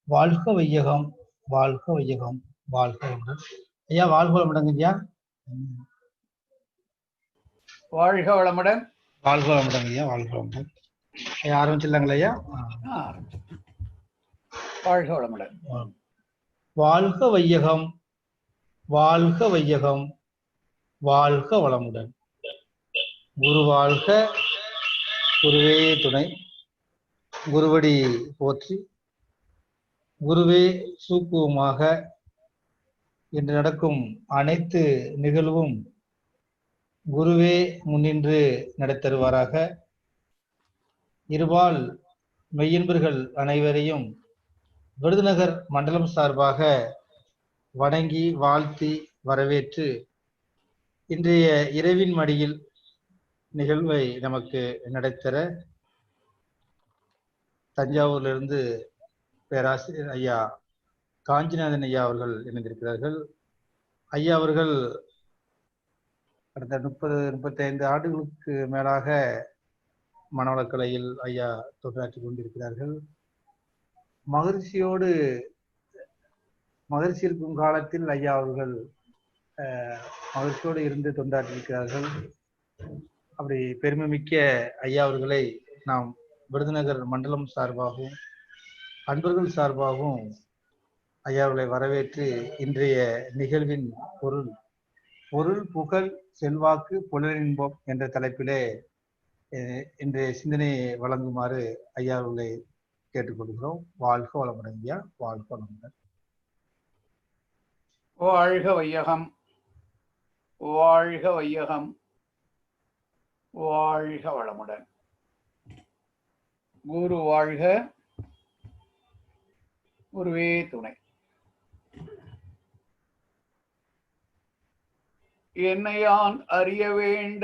வாழ்க வையகம், வாழ்க வையகம், வாழ்க வளமுடன். ஐயா வாழ்க வளமுடன் ஐயா. வாழ்க வளமுடன். வாழ்க வளமுடன் ஐயா, வாழ்க வளமுடன். ஐயா ஆரம்பிச்சிடலாங்களா ஐயா? வாழ்க வளமுடன். வாழ்க வையகம், வாழ்க வையகம், வாழ்க வளமுடன். குரு வாழ்க, குருவே துணை, குருவடி போற்றி, குருவே சூக்குவமாக இன்று நடக்கும் அனைத்து நிகழ்வும் குருவே முன்னின்று நடத்தருவாராக. இருபால் மெய்யன்பர்கள் அனைவரையும் விருதுநகர் மண்டலம் சார்பாக வணங்கி வாழ்த்தி வரவேற்று இன்றைய இரவின் மடியில் நிகழ்வை நமக்கு நடத்தர தஞ்சாவூரிலிருந்து பேராசிரியர் ஐயா காஞ்சிநாதன் ஐயா அவர்கள் இணைந்திருக்கிறார்கள். ஐயா அவர்கள் கடந்த 30-35 ஆண்டுகளுக்கு மேலாக மனவளக்கலையில் ஐயா தொண்டாற்றி கொண்டிருக்கிறார்கள். மகிழ்ச்சி இருக்கும் காலத்தில் ஐயா அவர்கள் மகிழ்ச்சியோடு இருந்து தொண்டாற்றியிருக்கிறார்கள். அப்படி பெருமை மிக்க ஐயா அவர்களை நாம் விருதுநகர் மண்டலம் சார்பாகவும் அன்பர்கள் சார்பாகவும் ஐயாவர்களை வரவேற்று இன்றைய நிகழ்வின் பொருள் புகழ் செல்வாக்கு புலனின்பம் என்ற தலைப்பிலே இன்றைய சிந்தனையை வழங்குமாறு ஐயாவர்களை கேட்டுக்கொள்கிறோம். வாழ்க வளமுடன் ஐயா, வாழ்க வளமுடன். வாழ்க வையகம், வாழ்க வையகம், வாழ்க வளமுடன். குரு வாழ்க, குருவே துணை. என்னையான் அறிய வேண்ட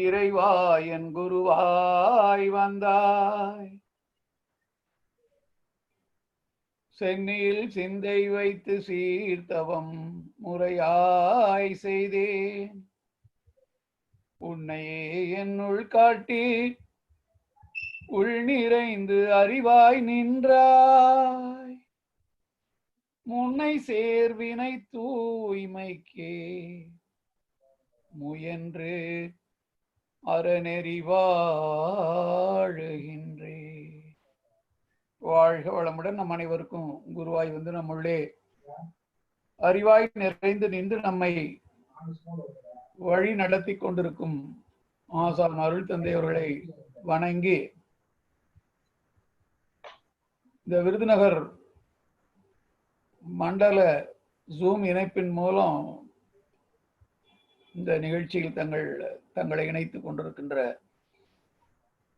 இறைவா என் குருவாய் வந்தாய். சென்னையில் சிந்தை வைத்து சீர்த்தவம் முறையாய் செய்தேன். உன்னையே என்னுள் காட்டி உள் நிறைந்து அறிவாய் நின்றாய். முன்னை சேர்வினை தூய்மைக்கே முயன்று அறநெறி வாழுகின்றே. வாழ்க வளமுடன். நம் அனைவருக்கும் குருவாய் வந்து நம்முள்ளே அறிவாய் நிறைந்து நின்று நம்மை வழி நடத்தி கொண்டிருக்கும் ஆசான் அருள் தந்தை அவர்களை வணங்கி இந்த விருதுநகர் மண்டல ஜூம் இணைப்பின் மூலம் இந்த நிகழ்ச்சியில் தங்களை இணைத்துக் கொண்டிருக்கின்ற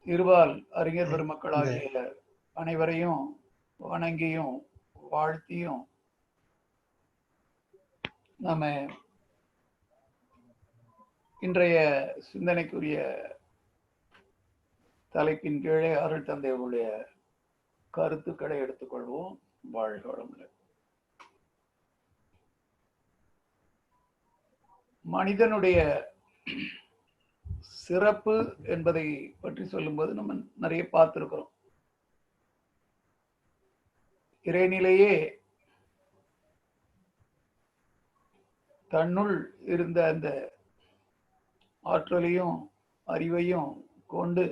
இருபால் அறிஞர் பெருமக்களாகிய அனைவரையும் வணங்கியும் வாழ்த்தியும் நம்ம இன்றைய சிந்தனைக்குரிய தலைப்பின் கீழே அருள் தந்தையருடைய கருத்துக்களை எடுத்துக்கொள்வோம். வாழ்க வளமுடன். மனிதனுடைய சிறப்பு என்பதை பற்றி சொல்லும்போது நம்ம நிறைய பார்த்திருக்கிறோம். இறைநிலையே தன்னுள் இருந்த அந்த ஆற்றலையும் அறிவையும் கொண்டு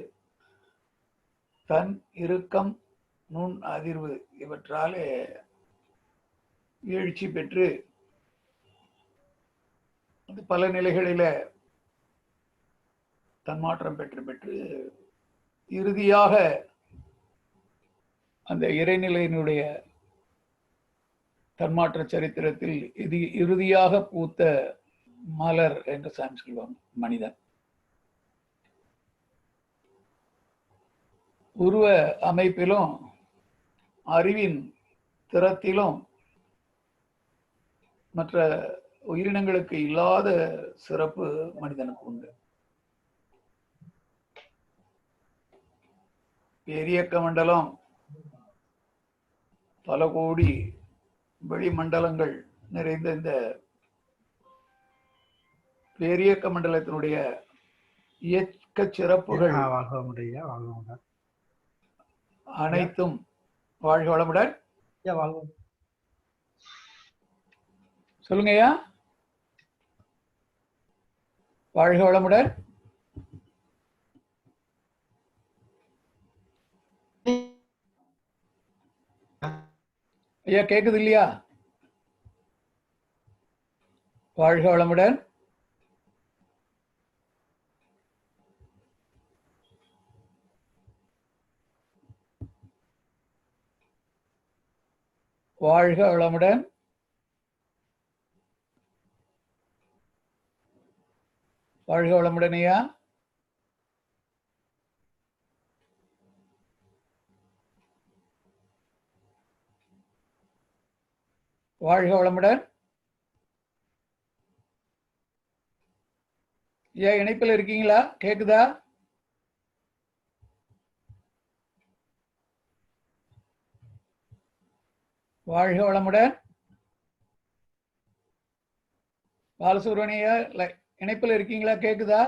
தன் இறுக்கம் நுண் அதிர்வு இவற்றாலே எழுச்சி பெற்று பல நிலைகளில தன்மாற்றம் பெற்று இறுதியாக அந்த இறைநிலையினுடைய தன்மாற்ற சரித்திரத்தில் இறுதியாக பூத்த மலர் என்று சொல்வாங்க மனிதன். உருவ அமைப்பிலும் அறிவின் திறத்திலும் மற்ற உயிரினங்களுக்கு இல்லாத சிறப்பு மனிதனுக்கு உண்டு. பேரியக்க மண்டலம் பல கோடி வெளிமண்டலங்கள் நிறைந்த இந்த பேரியக்க மண்டலத்தினுடைய இயக்க சிறப்புகள் அனைத்தும் வாழ்க வளமுடன். ஐயா வாழ்க. சொல்லுங்க ஐயா. வாழ்க வளமுடன். ஐயா கேக்குது இல்லையா? வாழ்க வளமுடன். வாழ்க வளமுடன். வாழ்க வளமுடன் ஐயா. வாழ்க வளமுடன். ஐயா இணைப்பில் இருக்கீங்களா? கேக்குதா? வாழ்க வளமுடன். பாலசுப்ரமணியா இணைப்பில் இருக்கீங்களா? கேக்குதா?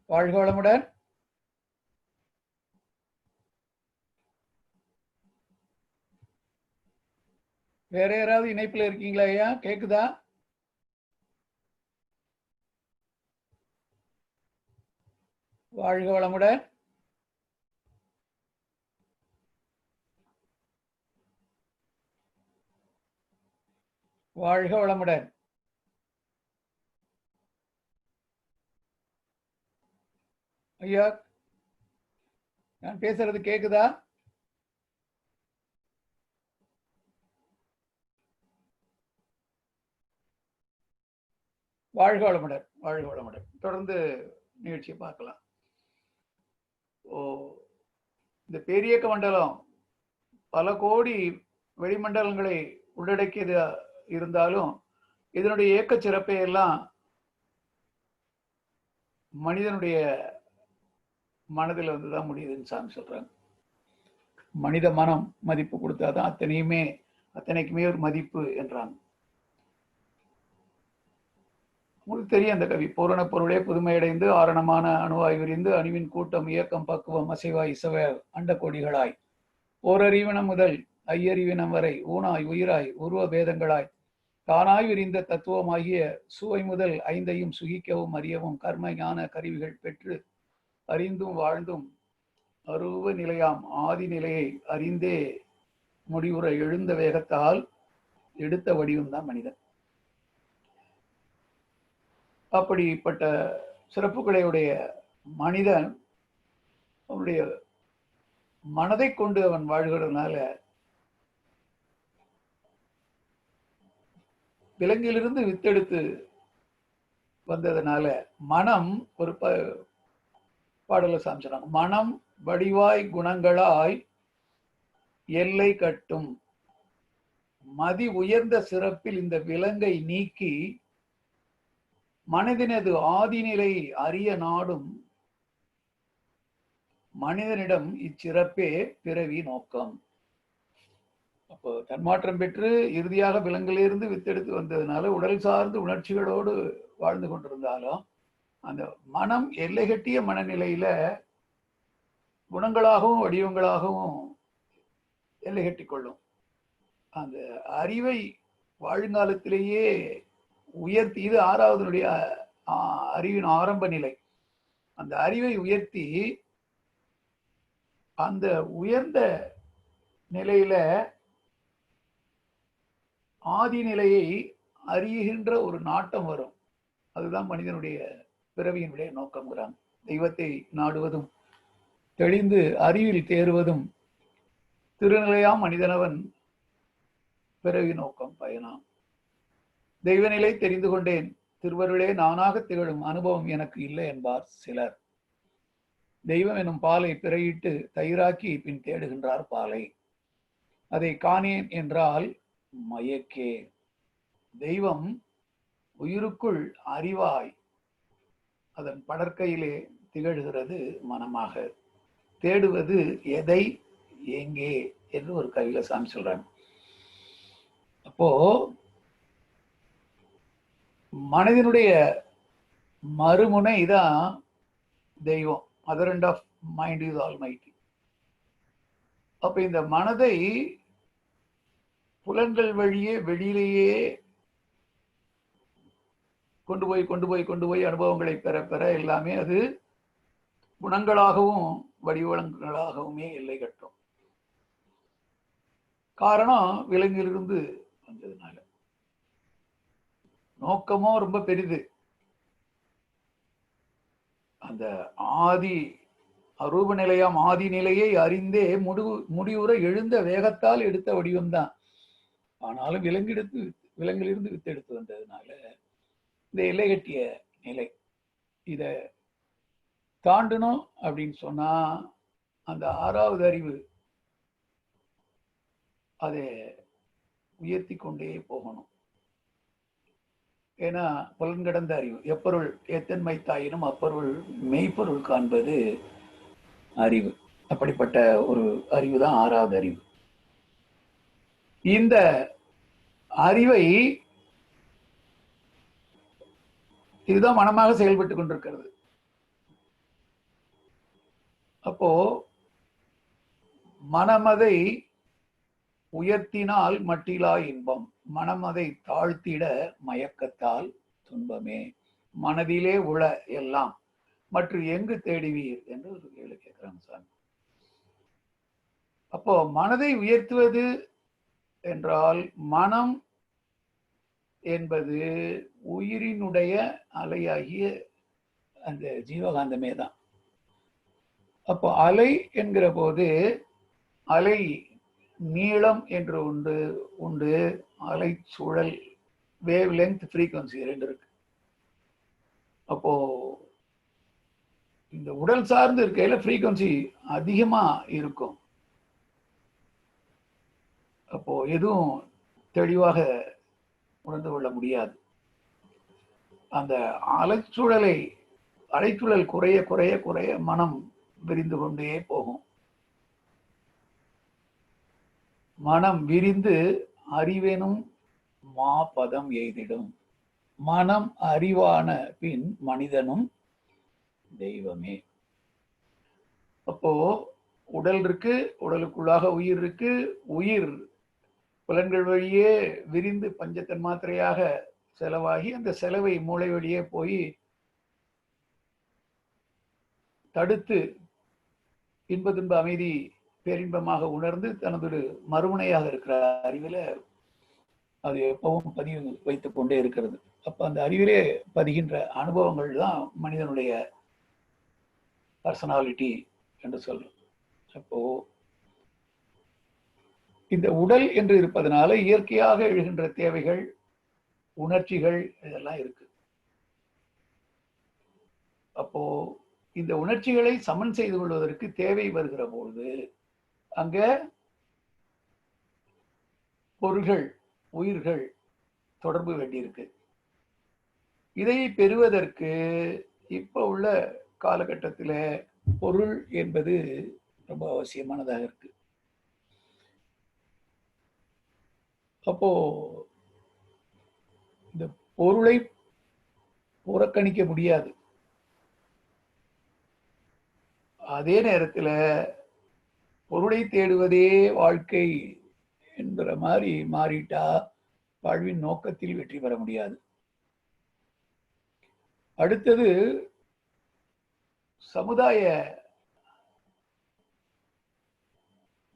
வாழ்க வளமுடன். வேற யாராவது இணைப்பில் இருக்கீங்களா ஐயா? கேக்குதா? வாழ்க வளமுடன். வாழ்க வளமுடன். ஐயா நான் பேசுறது கேக்குதா? வாழ்க வளமுடன். வாழ்க வளமுடன். தொடர்ந்து நிகழ்ச்சியை பார்க்கலாம். இந்த பெரியக்க மண்டலம் பல கோடி வெளிமண்டலங்களை உள்ளடக்கியது இருந்தாலும் இதனுடைய இயக்க சிறப்பை எல்லாம் மனிதனுடைய மனதில் வந்துதான் முடியுதுன்னு சாமி சொல்றாங்க. மனித மனம் மதிப்பு கொடுத்தாதான் அத்தனைக்குமே ஒரு மதிப்பு என்றாங்க. உங்களுக்கு தெரியும் அந்த கவி, பூரண பொருளே புதுமையடைந்து ஆரணமான அணுவாய் விரிந்து அணுவின் கூட்டம் இயக்கம் பக்குவம் அசைவாய் இசவ அண்ட கோடிகளாய் ஓரறிவினம் முதல் ஐயறிவினம் வரை ஊனாய் உயிராய் உருவ பேதங்களாய் தானாய் விரிந்த தத்துவமாகிய சுவை முதல் ஐந்தையும் சுகிக்கவும் அறியவும் கர்ம ஞான கருவிகள் பெற்று அறிந்தும் வாழ்ந்தும் அருவ நிலையாம் ஆதி நிலையை அறிந்தே முடிவுற எழுந்த வேகத்தால் எடுத்த வடிவம் தான் மனிதன். அப்படிப்பட்ட சிறப்புகளையுடைய மனிதன் அவனுடைய மனதை கொண்டு அவன் வாழ்கிறதுனால விலங்கிலிருந்து வித்தெடுத்து வந்ததுனால மனம் ஒரு பாடல சாமிச்சாங்க. மனம் வடிவாய் குணங்களாய் எல்லை கட்டும் மதி உயர்ந்த சிறப்பில் இந்த விலங்கை நீக்கி மனிதனது ஆதிநிலை அறிய நாடும் மனிதனிடம் இச்சிறப்பே பிறவி நோக்கம். அப்போ தன்மாற்றம் பெற்று இறுதியாக விலங்கிலிருந்து வித்தெடுத்து வந்ததுனால உடல் சார்ந்து உணர்ச்சிகளோடு வாழ்ந்து கொண்டிருந்தாலும் அந்த மனம் எல்லை கட்டிய மனநிலையில குணங்களாகவும் வடிவங்களாகவும் எல்லை கட்டி கொள்ளும். அந்த அறிவை வாழ்நாளத்திலேயே உயர்த்தி, இது ஆறாவதுடைய அறிவின் ஆரம்ப நிலை. அந்த அறிவை உயர்த்தி அந்த உயர்ந்த நிலையில ஆதி நிலையை அறிகின்ற ஒரு நாட்டம் வரும். அதுதான் மனிதனுடைய பிறவியினுடைய நோக்கம்ங்கிறாங்க. தெய்வத்தை நாடுவதும் தெளிந்து அறிவில் தேறுவதும் திருநிலையாம் மனிதனவன் பிறவி நோக்கம் பயனாம். தெய்வநிலை தெரிந்து கொண்டேன், திருவருளே நானாக திகழும் அனுபவம் எனக்கு இல்லை என்பார் சிலர். தெய்வம் எனும் பாலை பிறையிட்டு தயிராக்கி பின் தேடுகின்றார் பாலை. அதை காணேன் என்றால் மயக்கே. தெய்வம் உயிருக்குள் அறிவாய் அதன் படற்கையிலே திகழ்கிறது மனமாக. தேடுவது எதை எங்கே என்று ஒரு கவியில சாமி சொல்றாங்க. அப்போ மனதினுடைய மறுமுனை தான் தெய்வம். Other end of mind is almighty. அப்ப இந்த மனதை புலன்கள் வழியே வெளியிலேயே கொண்டு போய் அனுபவங்களை பெற பெற எல்லாமே அது குணங்களாகவும் வடிவங்களாகவுமே எல்லை கட்டும். காரணம் விலங்கிலிருந்து வந்ததுனால. நோக்கமோ ரொம்ப பெரிது. அந்த ஆதி அரூப நிலையாம் ஆதி நிலையை அறிந்தே முடிவுற எழுந்த வேகத்தால் எடுத்த வடிவம்தான். ஆனாலும் விலங்கிலிருந்து வித்து எடுத்து வந்ததுனால இந்த எல்லை கட்டிய நிலை. இத தாண்டணும் அப்படின்னு சொன்னா அந்த ஆறாவது அறிவு அதை உயர்த்தி கொண்டே போகணும். ஏன்னா புலன்கடந்த அறிவு எப்பொருள் ஏத்தன்மை தாயினும் அப்பொருள் மெய்ப்பொருள் காண்பது அறிவு. அப்படிப்பட்ட ஒரு அறிவு தான் ஆறாவது அறிவு. இந்த அறிவை இதுதான் மனமாக செயல்பட்டுக் கொண்டிருக்கிறது. அப்போ மனமதை உயர்த்தினால் மட்டிலா இன்பம், மனமதை தாழ்த்திட மயக்கத்தால் துன்பமே, மனதிலே உள எல்லாம் மற்றும் எங்கு தேடுவீர் என்று ஒரு கேள்வி கேட்கிறாங்க சாமி. அப்போ மனதை உயர்த்துவது என்றால் மனம் என்பது உயிரினுடைய அலையாகிய அந்த ஜீவகாந்தமே தான். அப்போ அலை என்கிற போது அலை நீளம் என்று உண்டு, அலை சுழல், வேவ் லென்த், ஃப்ரீக்வன்சி 2 இருக்கு. அப்போ இந்த உடல் சார்ந்து இருக்கையில ஃப்ரீக்வன்சி அதிகமா இருக்கும். அப்போ எதுவும் தெளிவாக உணர்ந்து கொள்ள முடியாது. அந்த அலைச்சுழல் குறைய குறைய குறைய மனம் விரிந்து கொண்டே போகும். மனம் விரிந்து அறிவெனும் மாபதம் எய்திடும், மனம் அறிவான பின் மனிதனும் தெய்வமே. அப்போ உடல் இருக்கு, உடலுக்குள்ளாக உயிர் இருக்கு. உயிர் புலன்கள் வழியே விரிந்து பஞ்சத்தன் மாத்திரையாக செலவாகி அந்த செலவை மூளை வழியே போய் தடுத்து இன்ப துன்ப அமைதி பேரின்பமாக உணர்ந்து தனது மறுமுனையாக இருக்கிற அறிவில அது எப்பவும் பதிவு வைத்துக் கொண்டே இருக்கிறது. அப்ப அந்த அறிவிலே பதிகின்ற அனுபவங்கள் தான் மனிதனுடைய பர்சனாலிட்டி என்று சொல்றோம். அப்போ இந்த உடல் என்று இருப்பதனால இயற்கையாக எழுகின்ற தேவைகள், உணர்ச்சிகள் இதெல்லாம் இருக்கு. அப்போ இந்த உணர்ச்சிகளை சமன் செய்து கொள்வதற்கு தேவை வருகிற பொழுது அங்க பொருள்கள், உயிர்கள் தொடர்பு வேண்டியிருக்கு. இதை பெறுவதற்கு இப்ப உள்ள காலகட்டத்தில் பொருள் என்பது ரொம்ப அவசியமானதாக இருக்கு. அப்போ இந்த பொருளை புறக்கணிக்க முடியாது. அதே நேரத்தில் பொருளை தேடுவதே வாழ்க்கை என்கிற மாதிரி மாறிட்டா வாழ்வின் நோக்கத்தில் வெற்றி பெற முடியாது. அடுத்தது சமுதாய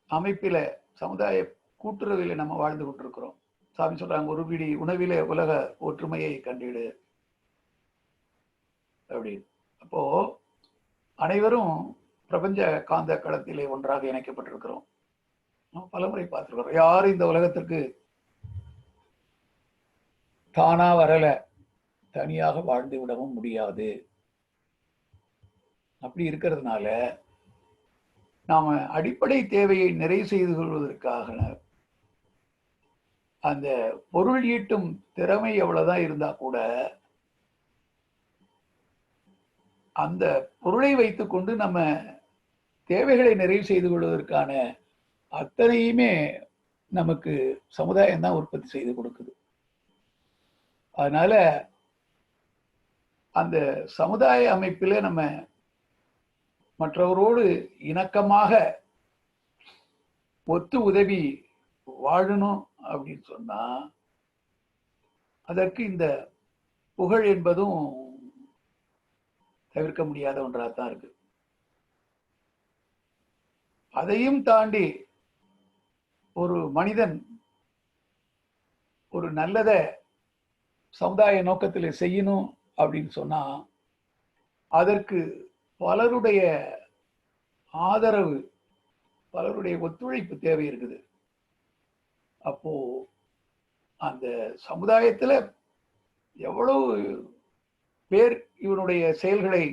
அமைப்பில, சமுதாய கூட்டுறவில் நம்ம வாழ்ந்து கொண்டிருக்கிறோம். சாமி சொல்றாங்க, ஒரு பிடி உணவிலே உலக ஒற்றுமையை கண்டிடு அப்படின்னு. அப்போ அனைவரும் பிரபஞ்ச காந்த களத்திலே ஒன்றாக இணைக்கப்பட்டிருக்கிறோம். பலமுறை பார்த்திருக்கிறோம். யாரும் இந்த உலகத்திற்கு தானா வரல, தனியாக வாழ்ந்து விடவும் முடியாது. அப்படி இருக்கிறதுனால நாம அடிப்படை தேவையை நிறைவு செய்து கொள்வதற்காக அந்த பொருள் ஈட்டும் திறமை எவ்வளவுதான் இருந்தா கூட அந்த பொருளை வைத்துக் கொண்டு நம்ம தேவைகளை நிறைவு செய்து கொள்வதற்கான அத்தனையுமே நமக்கு சமுதாயம் தான் உற்பத்தி செய்து கொடுக்குது. அதனால அந்த சமுதாய அமைப்பிலே நம்ம மற்றவரோடு இணக்கமாக ஒத்து உதவி வாழணும் அப்படின்னு சொன்னா அதற்கு இந்த புகழ் என்பதும் தவிர்க்க முடியாத ஒன்றாகத்தான் இருக்கு. அதையும் தாண்டி ஒரு மனிதன் ஒரு நல்லதை சமுதாய நோக்கத்தில் செய்யணும் அப்படின்னு சொன்னா அதற்கு பலருடைய ஆதரவு, பலருடைய ஒத்துழைப்பு தேவை இருக்குது. அப்போ அந்த சமுதாயத்துல எவ்வளவு பேர் இவனுடைய செயல்களை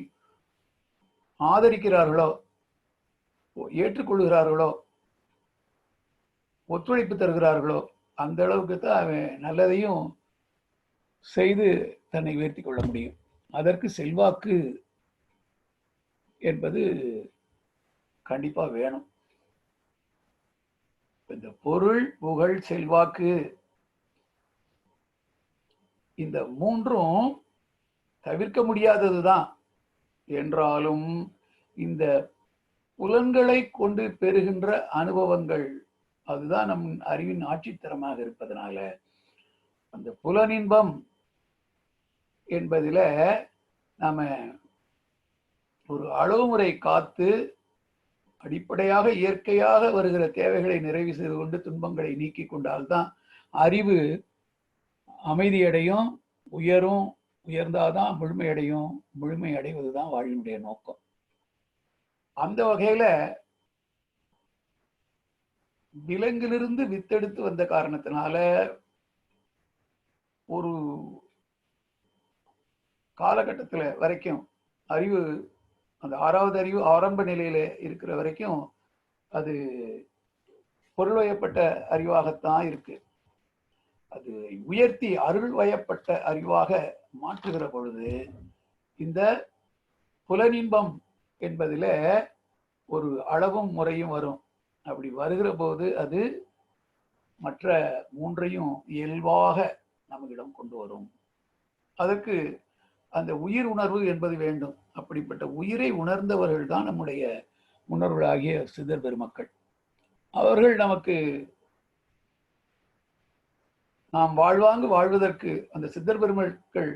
ஆதரிக்கிறார்களோ, ஏற்றுக்கொள்கிறார்களோ, ஒத்துழைப்பு தருகிறார்களோ, அந்த அளவுக்கு தான் அவன் நல்லதையும் செய்து தன்னை உயர்த்தி கொள்ள முடியும். அதற்கு செல்வாக்கு என்பது கண்டிப்பா வேணும். இந்த பொருள், புகழ், செல்வாக்கு இந்த மூன்றும் தவிர்க்க முடியாததுதான் என்றாலும் இந்த புலன்களை கொண்டு பெறுகின்ற அனுபவங்கள் அதுதான் நம் அறிவின் ஆட்சித்தரமாக இருப்பதனால அந்த புலனின்பம் என்பதில நாம ஒரு அளவுமுறை காத்து அடிப்படையாக இயற்கையாக வருகிற தேவைகளை நிறைவு செய்து கொண்டு துன்பங்களை நீக்கி கொண்டால்தான் அறிவு அமைதியடையும், உயரும். உயர்ந்தாதான் முழுமையடையும். முழுமை அடைவதுதான் வாழ்வினுடைய நோக்கம். அந்த வகையில விலங்கிலிருந்து வித்தெடுத்து வந்த காரணத்தினால ஒரு காலகட்டத்துல வரைக்கும் அறிவு, அந்த 6வது அறிவு ஆரம்ப நிலையில இருக்கிற வரைக்கும் அது பொருள்வயப்பட்ட அறிவாகத்தான் இருக்கு. அது உயர்த்தி அருள் வயப்பட்ட அறிவாக மாற்றுகிற பொழுது இந்த புலனின்பம் என்பதில ஒரு அளவும் முறையும் வரும். அப்படி வருகிற போது அது மற்ற மூன்றையும் இயல்பாக நம்மிடம் கொண்டு வரும். அதற்கு அந்த உயிர் உணர்வு என்பது வேண்டும். அப்படிப்பட்ட உயிரை உணர்ந்தவர்கள் தான் நம்முடைய முன்னோர்களாகிய சித்தர் பெருமக்கள். அவர்கள் நமக்கு நாம் வாழ்வாங்கு வாழ்வதற்கு அந்த சித்தர் பெருமக்கள்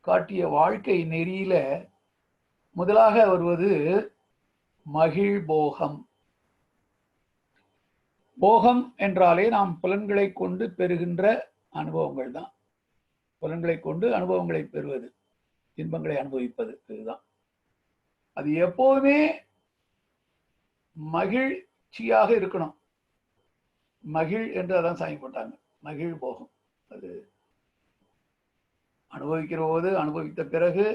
காட்டிய வாழ்க்கை நெறியில முதலாக வருவது மகிழ் போகம். போகம் என்றாலே நாம் புலன்களை கொண்டு பெறுகின்ற அனுபவங்கள் தான். புலன்களை கொண்டு அனுபவங்களை பெறுவது, இன்பங்களை அனுபவிப்பது, இதுதான். அது எப்போதுமே மகிழ்ச்சியாக இருக்கணும். மகிழ் என்று அதான் சாமி போட்டாங்க. மகிழ் போகம். அது அனுபவிக்கிற போது, அனுபவித்த பிறகு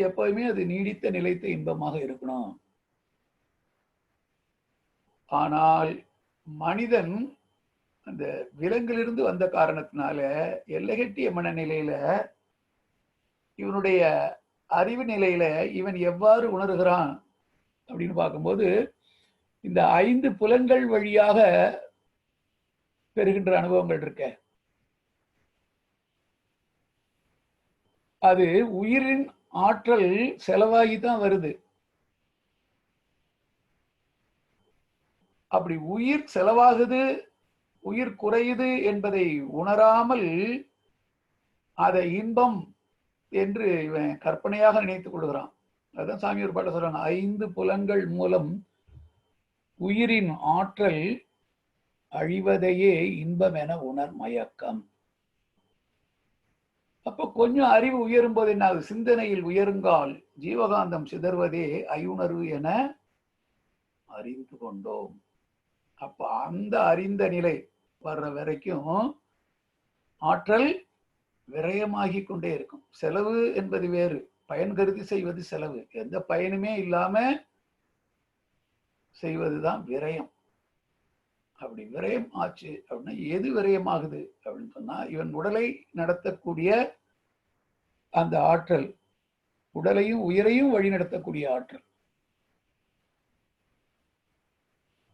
எப்போதுமே அது நீடித்த நிலைத்த இன்பமாக இருக்கணும். ஆனால் மனிதன் அந்த விலங்கிலிருந்து வந்த காரணத்தினால எல்லைகட்டிய மனநிலையில இவனுடைய அறிவு நிலையில இவன் எவ்வாறு உணர்கிறான் அப்படின்னு பார்க்கும்போது இந்த 5 புலன்கள் வழியாக பெறுகின்ற அனுபவங்கள் இருக்க, அது உயிரின் ஆற்றல் செலவாகித்தான் வருது. அப்படி உயிர் செலவாகுது, உயிர் குறையுது என்பதை உணராமல் அதை இன்பம் என்று இவன் கற்பனையாக நினைத்துக் கொள்கிறான். அதான் சாமி ஒரு பாட்ட சொல்றாங்க, 5 புலன்கள் மூலம் உயிரின் ஆற்றல் அழிவதையே இன்பம் என உணர் மயக்கம். அப்ப கொஞ்சம் அறிவு உயரும் போது என்ன ஆகுது? சிந்தனையில் உயருங்கால் ஜீவகாந்தம் சிதறுவதே ஐயுணர்வு என அறிந்து கொண்டோம். அப்ப அந்த அறிந்த நிலை வர்ற வரைக்கும் ஆற்றல் விரயமாகி கொண்டே இருக்கும். செலவு என்பது வேறு, பயன் கருதி செய்வது செலவு. எந்த பயனுமே இல்லாம செய்வதுதான் விரயம். அப்படி விரயம் ஆச்சு அப்படின்னா எது விரயமாகுது அப்படின்னு சொன்னா இவன் உடலை நடத்தக்கூடிய அந்த ஆற்றல், உடலையும் உயிரையும் வழி நடத்தக்கூடிய ஆற்றல்.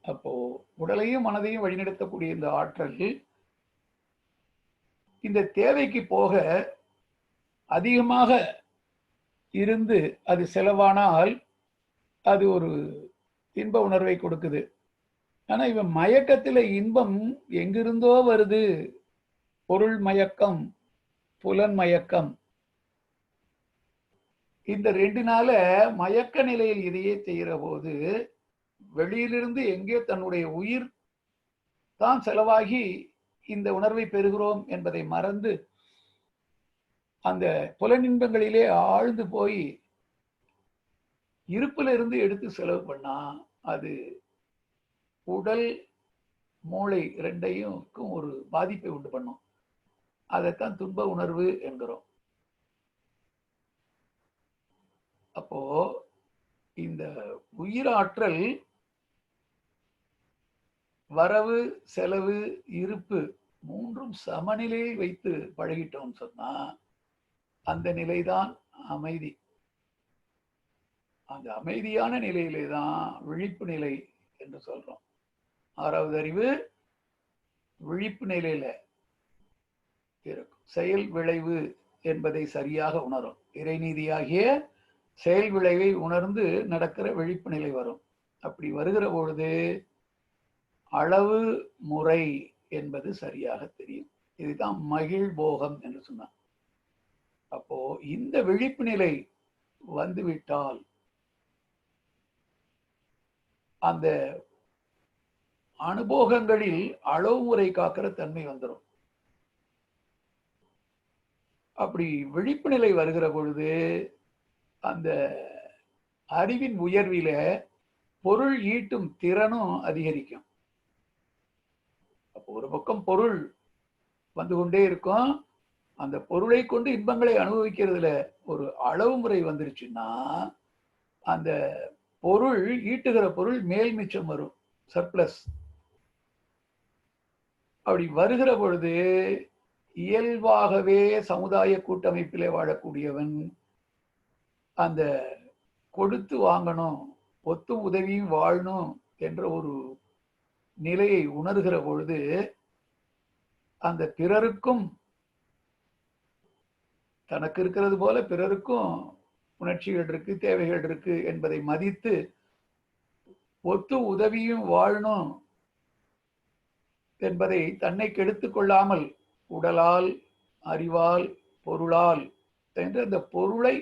அப்போ உடலையும் மனதையும் வழிநடத்தக்கூடிய இந்த ஆற்றல் இந்த தேவைக்கு போக அதிகமாக இருந்து அது செலவானால் அது ஒரு இன்ப உணர்வை கொடுக்குது. ஆனா இவன் மயக்கத்துல இன்பம் எங்கிருந்தோ வருது. பொருள் மயக்கம், புலன் மயக்கம், இந்த 2 மயக்க நிலையில் இதையே செய்கிற போது வெளியிலிருந்து எங்கே தன்னுடைய உயிர் தான் செலவாகி இந்த உணர்வை பெறுகிறோம் என்பதை மறந்து அந்த புலனின்பங்களிலே ஆழ்ந்து போய் இருப்பிலிருந்து எடுத்து செலவு பண்ணா அது உடல் மூளை 2க்கும் ஒரு பாதிப்பை உண்டு பண்ணும். அதைத்தான் துன்ப உணர்வு என்கிறோம். அப்போ இந்த உயிராற்றல் வரவு செலவு இருப்பு 3ம் சமநிலையில் வைத்து பழகிட்டோம் சொன்னா அந்த நிலைதான் அமைதி. அந்த அமைதியான நிலையிலே தான் விழிப்பு நிலை என்று சொல்றோம். 6வது அறிவு விழிப்பு நிலையில இருக்கும். செயல் விளைவு என்பதை சரியாக உணரும். இறைநீதியாகிய செயல் விளைவை உணர்ந்து நடக்கிற விழிப்பு நிலை வரும். அப்படி வருகிற பொழுது அளவு முறை என்பது சரியாக தெரியும். இதுதான் மகிழ் போகம் என்று சொன்னார். அப்போ இந்த விழிப்பு நிலை வந்துவிட்டால் அந்த அனுபவங்களில் அளவு முறை காக்கிற தன்மை வந்துடும். அப்படி விழிப்பு நிலை வருகிற பொழுது அந்த அறிவின் உயர்வில பொருள் ஈட்டும் திறனும் அதிகரிக்கும். அப்போ ஒரு பக்கம் பொருள் வந்து கொண்டே இருக்கும். அந்த பொருளை கொண்டு இன்பங்களை அனுபவிக்கிறதுல ஒரு அளவு முறை வந்துருச்சுன்னா அந்த பொருள் ஈட்டுகிற பொருள் மேல் மிச்சம் வரும், சர்ப்ளஸ். அப்படி வருகிற பொழுது இயல்பாகவே சமுதாய கூட்டமைப்பிலே வாழக்கூடியவன் அந்த கொடுத்து வாங்கணும், ஒத்தும் உதவியும் வாழணும் என்ற ஒரு நிலையை உணர்கிற பொழுது அந்த பிறருக்கும் தனக்கு இருக்கிறது போல பிறருக்கும் உணர்ச்சிகள் இருக்கு, தேவைகள் இருக்கு என்பதை மதித்து ஒத்து உதவியும் வாழணும் என்பதை தன்னை கெடுத்துக் கொள்ளாமல் உடலால், அறிவால், பொருளால் என்ற அந்த பொருளை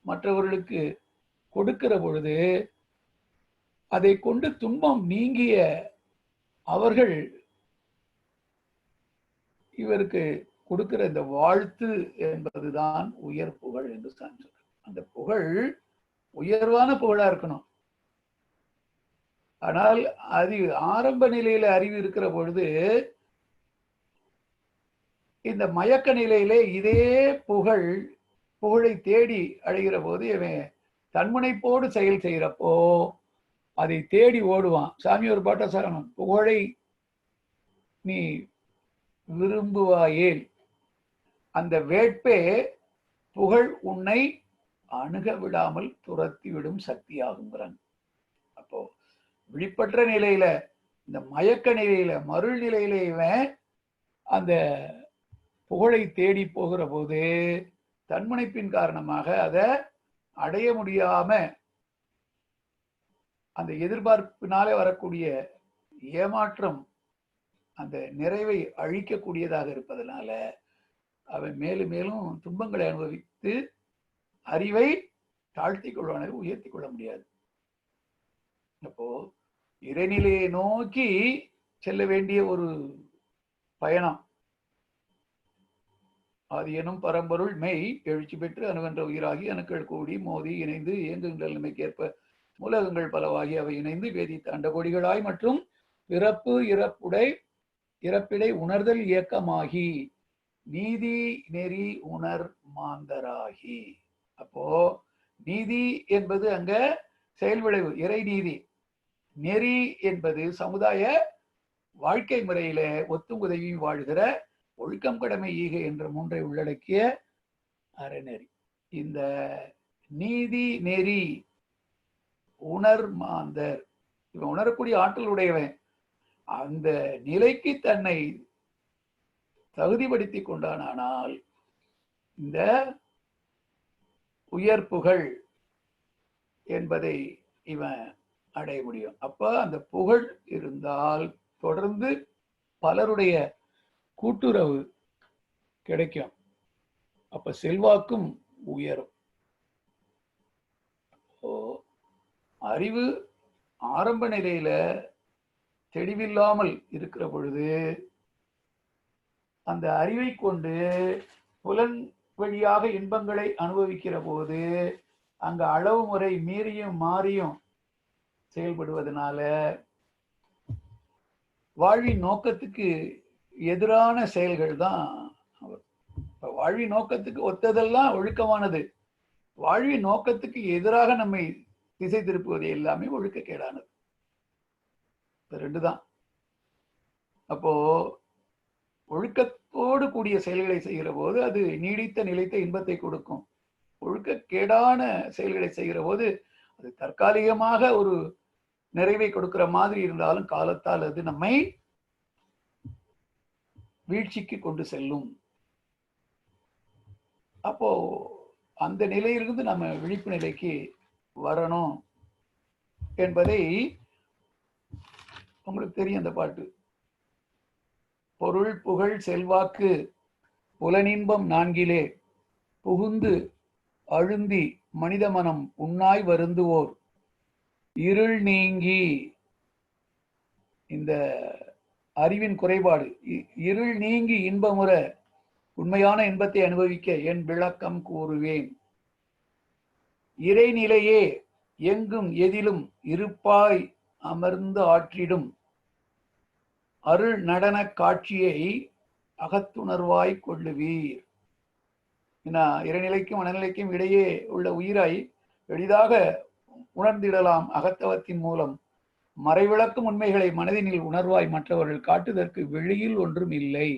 மற்றவர்களுக்கு கொடுக்கிற பொழுது அதை கொண்டு துன்பம் நீங்கிய அவர்கள் இவருக்கு கொடுக்கிற இந்த வாழ்த்து என்பதுதான் உயர் புகழ் என்று சான்று. அந்த புகழ் உயர்வான புகழா இருக்கணும். ஆனால் அது ஆரம்ப நிலையில அறிவு இருக்கிற பொழுது இந்த மயக்க நிலையிலே இதே புகழை தேடி அழைகிற போது இவன் தன்முனைப்போடு செயல் செய்கிறப்போ அதை தேடி ஓடுவான். சாமி ஒரு பாட்ட சரணம், புகழை நீ விரும்புவாயேல் அந்த வேட்பே புகழ் உன்னை அணுக விடாமல் துரத்தி விடும் சக்தியாகுங்கிறான். அப்போ விழிப்பற்ற நிலையில, இந்த மயக்க நிலையில, மருள் நிலையில இவன் அந்த புகழை தேடி போகிற போது தன்முனைப்பின் காரணமாக அதை அடைய முடியாம அந்த எதிர்பார்ப்பினாலே வரக்கூடிய ஏமாற்றம் அந்த நிறைவை அழிக்கக்கூடியதாக இருப்பதனால அவன் மேலும் மேலும் துன்பங்களை அனுபவித்து அறிவை தாழ்த்தி கொள்வான, உயர்த்தி கொள்ள முடியாது. அப்போ இறைநிலையை நோக்கி செல்ல வேண்டிய ஒரு பயணம். அது எனும் பரம்பொருள் மெய் எழுச்சி பெற்று அணுவென்ற உயிராகி அணுக்கள் கூடி மோதி இணைந்து இயங்குகின்ற நிலைமைக்கேற்ப மூலகங்கள் பலவாகி அவை இணைந்து வேதித்த அண்டகோடிகளாய் மற்றும் பிறப்பு இறப்பிடை உணர்தல் இயக்கமாகி நீதி நெறி உணர் மாந்தராகி. அப்போ நீதி என்பது அங்க செயல் விளைவு, இறை நீதி. நெறி என்பது சமுதாய வாழ்க்கை முறையில ஒத்தும் உதவியும் வாழ்கிற ஒழுக்கம் கடமை ஈகை என்ற 3ஐ உள்ளடக்கிய அறநெறி. இந்த நீதி நெறி உணர் மாந்தர், இவன் உணரக்கூடிய ஆற்றல் உடையவன். அந்த நிலைக்கு தன்னை தகுதிப்படுத்தி கொண்டானால் இந்த உயர் புகழ் என்பதை இவன் அடைய முடியும். அப்ப அந்த புகழ் இருந்தால் தொடர்ந்து பலருடைய கூட்டுறவு கிடைக்கும். அப்ப செல்வாக்கும் உயரும். அறிவு ஆரம்ப நிலையில தெளிவில்லாமல் இருக்கிற பொழுது அந்த அறிவை கொண்டு புலன் வழியாக இன்பங்களை அனுபவிக்கிற போது அங்க அளவு முறை மீறியும் மாறியும் செயல்படுவதனால வாழ்வின் நோக்கத்துக்கு எதிரான செயல்கள் தான். வாழ்வின் நோக்கத்துக்கு ஒத்ததெல்லாம் ஒழுக்கமானது, வாழ்வின் நோக்கத்துக்கு எதிராக நம்மை திசை திருப்புவது எல்லாமே ஒழுக்கக்கேடானது. ரெண்டு தான். அப்போ ஒழுக்கத்தோடு கூடிய செயல்களை செய்கிற போது அது நீடித்த நிலைத்த இன்பத்தை கொடுக்கும். ஒழுக்கக்கேடான செயல்களை செய்கிற போது அது தற்காலிகமாக ஒரு நிறைவை கொடுக்கிற மாதிரி இருந்தாலும் காலத்தால் அது நம்மை வீழ்ச்சிக்கு கொண்டு செல்லும். அப்போ அந்த நிலையிலிருந்து நம்ம விழிப்பு நிலைக்கு வரணும் என்பதை உங்களுக்கு தெரியும். அந்த பாட்டு, பொருள் புகழ் செல்வாக்கு புலனின்பம் நான்கிலே புகுந்து அழுந்தி மனித மனம் உண்ணாய் வருந்துவோர் இருள் நீங்கி. இந்த அறிவின் குறைபாடு, இருள் நீங்கி இன்பமுற உண்மையான இன்பத்தை அனுபவிக்க என் விளக்கம் கூறுவேன். இறைநிலையே எங்கும் எதிலும் இருப்பாய் அமர்ந்து ஆற்றிடும் அருள் நடன காட்சியை அகத்துணர்வாய் கொள்ளுவீர். இறைநிலைக்கும் மனநிலைக்கும் இடையே உள்ள உயிராய் எளிதாக உணர்ந்திடலாம் அகத்தவத்தின் மூலம். மறைவிளக்கும் உண்மைகளை மனதினில் உணர்வாய் மற்றவர்கள் காட்டுதற்கு வெளியில் ஒன்றும் இல்லை.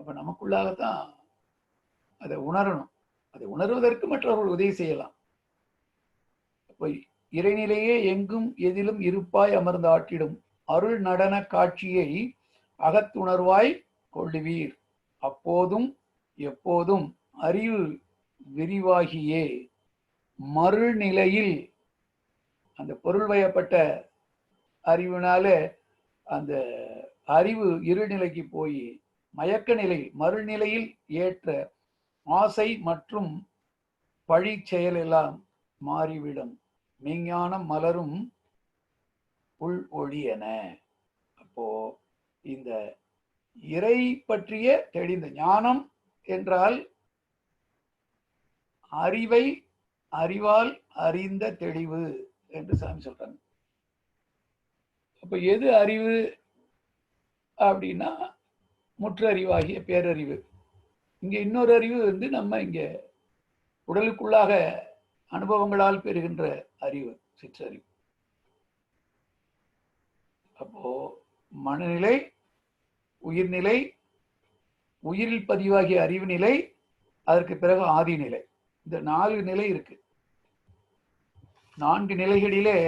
அப்ப நமக்குள்ளாகத்தான் அதை உணரணும். அதை உணர்வதற்கு மற்றவர்கள் உதவி செய்யலாம். அப்ப இறைநிலையே எங்கும் எதிலும் இருப்பாய் அமர்ந்து ஆட்டிடும் அருள் நடன காட்சியை அகத்துணர்வாய் கொள்ளுவீர். அப்போதும் எப்போதும் அறிவு விரிவாகியே மறுநிலையில் அந்த பொருள் வயப்பட்ட அறிவினால அந்த அறிவு இருநிலைக்கு போய் மயக்க நிலை மறுநிலையில் ஏற்ற ஆசை மற்றும் பழி செயல் எல்லாம் மாறிவிடும். மெய்ஞானம் மலரும் உள் ஒளியன. அப்போ இந்த இறை பற்றிய தெளிந்த ஞானம் என்றால் அறிவை அறிவால் அறிந்த தெளிவு என்று சாமி சொல்றாங்க. அப்ப எது அறிவு அப்படின்னா முற்றறிவாகிய பேரறிவு. இங்க இன்னொரு அறிவு நம்ம இங்க உடலுக்குள்ளாக அனுபவங்களால் பெறுகின்ற அறிவு, சிற்றறிவு. அப்போ மனநிலை, உயிர்நிலை, உயிரில் பதிவாகிய அறிவு நிலை, அதற்கு பிறகு ஆதி நிலை. இந்த 4 நிலை இருக்கு. 4 நிலைகளிலே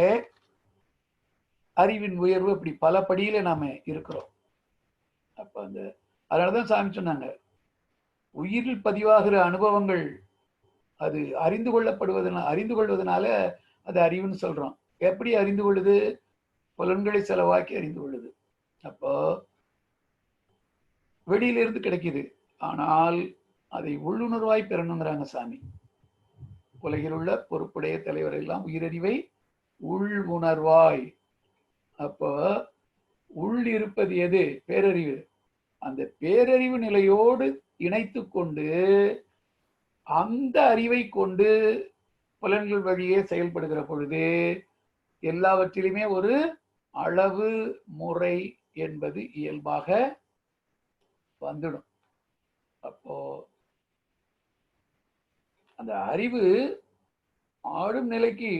அறிவின் உயர்வு அப்படி பல படியில நாம இருக்கிறோம். அப்ப அதனாலதான் சாமி சொன்னாங்க, உயிரில் பதிவாகிற அனுபவங்கள் அது அறிந்து கொள்வதனால அது அறிவுன்னு சொல்றோம். எப்படி அறிந்து கொள்ளுது? புலன்களை செலவாக்கி அறிந்து கொள்ளுது. அப்போ வெளியிலிருந்து கிடைக்குது, ஆனால் அதை உள்ளுணர்வாய் பெறணுங்கிறாங்க சாமி. உலகில் உள்ள பொறுப்புடைய தலைவர் எல்லாம் உயிரறிவை உள் உணர்வாய். அப்போ உள் இருப்பது எது? பேரறிவு. அந்த பேரறிவு நிலையோடு இணைத்து கொண்டு அந்த அறிவை கொண்டு புலன்கள் வழியே செயல்படுகிற பொழுது எல்லாவற்றிலுமே ஒரு அளவு முறை என்பது இயல்பாக வந்துடும். அப்போ அந்த அறிவு ஆடும் நிலைக்கு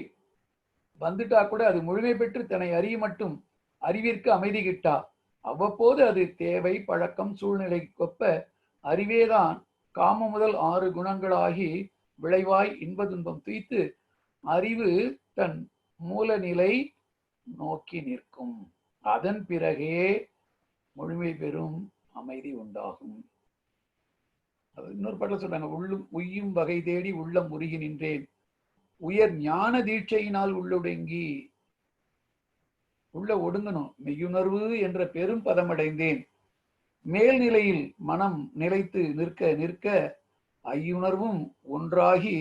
வந்துட்டா கூட அது முழுமை பெற்று தன்னை அறிய மட்டும் அறிவிற்கு அமைதி கிட்டா. அவ்வப்போது அது தேவை, பழக்கம், சூழ்நிலைக்கொப்ப அறிவேதான் காம முதல் 6 குணங்களாகி விளைவாய் இன்ப துன்பம் துய்த்து அறிவு தன் மூலநிலை நோக்கி நிற்கும். அதன் பிறகே முழுமை பெறும் அமைதி உண்டாகும். இன்னொரு பாட்டில் சொல்றாங்க, உள்ளும் உய்யும் வகை தேடி உள்ளம் உருகி நின்றேன், உயர் ஞான தீட்சையினால் உள்ளொடுங்கி. உள்ள ஒடுங்கணும், மெய்யுணர்வு என்ற பெரும் பதமடைந்தேன். மேல்நிலையில் மனம் நிலைத்து நிற்க நிற்க ஐயுணர்வும் ஒன்றாகி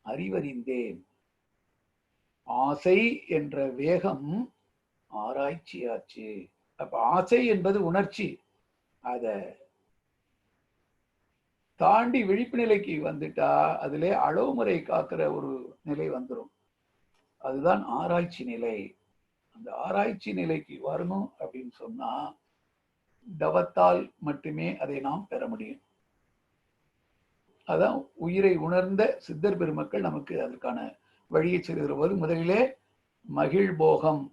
அறிவறிந்தேன். ஆசை என்ற வேகம் ஆராய்ச்சியாச்சு. அப்ப ஆசை என்பது உணர்ச்சி, அத தாண்டி விழிப்பு நிலைக்கு வந்துட்டா அதிலே அளவு முறை காக்கிற ஒரு நிலை வந்துடும். அதுதான் ஆராய்ச்சி நிலை. அந்த ஆராய்ச்சி நிலைக்கு வரணும் அப்படின்னு சொன்னா தவத்தால் மட்டுமே அதை நாம் பெற முடியும். அதான் உயிரை உணர்ந்த சித்தர் பெருமக்கள் நமக்கு அதற்கான வழியை செல்கிற போது முதலிலே மகிழ்போகம்,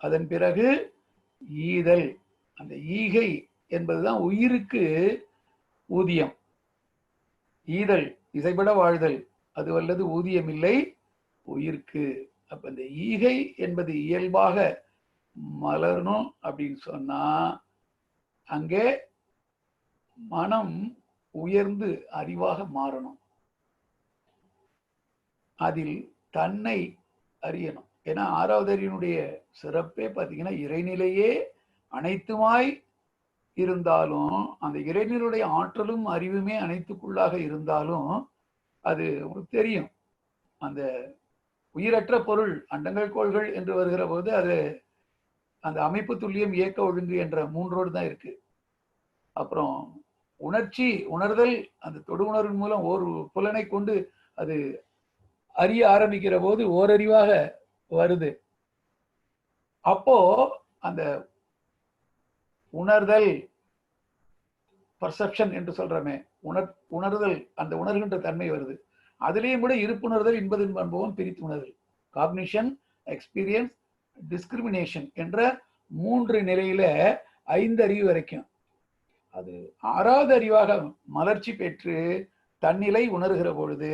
அதன் பிறகு ஈதல். அந்த ஈகை என்பதுதான் உயிருக்கு ஊதியம். ஈதல் இசைபட வாழ்தல், அது வல்லது ஊதியம் இல்லை உயிர்க்கு. அப்ப இந்த ஈகை என்பது இயல்பாக மலரணும் அப்படின்னு சொன்னா அங்கே மனம் உயர்ந்து அறிவாக மாறணும். அதில் தன்னை அறியணும். ஏன்னா ஆறாவது அறிவினுடைய சிறப்பே பார்த்தீங்கன்னா இறைநிலையே அனைத்துமாய் இருந்தாலும், அந்த இறைநிலையுடைய ஆற்றலும் அறிவுமே அனைத்துக்குள்ளாக இருந்தாலும், அது உங்களுக்கு தெரியும், அந்த உயிரற்ற பொருள் அண்டங்கள் கோள்கள் என்று வருகிற போது அது அந்த அமைப்பு துல்லியம் இயக்க ஒழுங்கு என்ற மூன்றோடு தான் இருக்கு. அப்புறம் உணர்ச்சி உணர்தல், அந்த தொடு உணர்வின் மூலம் ஒரு புலனை கொண்டு அது அறிய ஆரம்பிக்கிற போது ஓரறிவாக வருது. அப்போ அந்த உணர்தல், பர்செப்ஷன் என்று சொல்றமே, உணர்தல், அந்த உணர்கின்ற தன்மை வருது. அதுலேயும் கூட இருப்புணர்தல், இன்பதின் அனுபவம், பிரித்து உணர்தல், காக்னிஷன், எக்ஸ்பீரியன்ஸ், டிஸ்கிரிமினேஷன் என்ற 3 நிலையில 5 அறிவு வரைக்கும். அது 6வது அறிவாக மலர்ச்சி பெற்று தன்னிலை உணர்கிற பொழுது,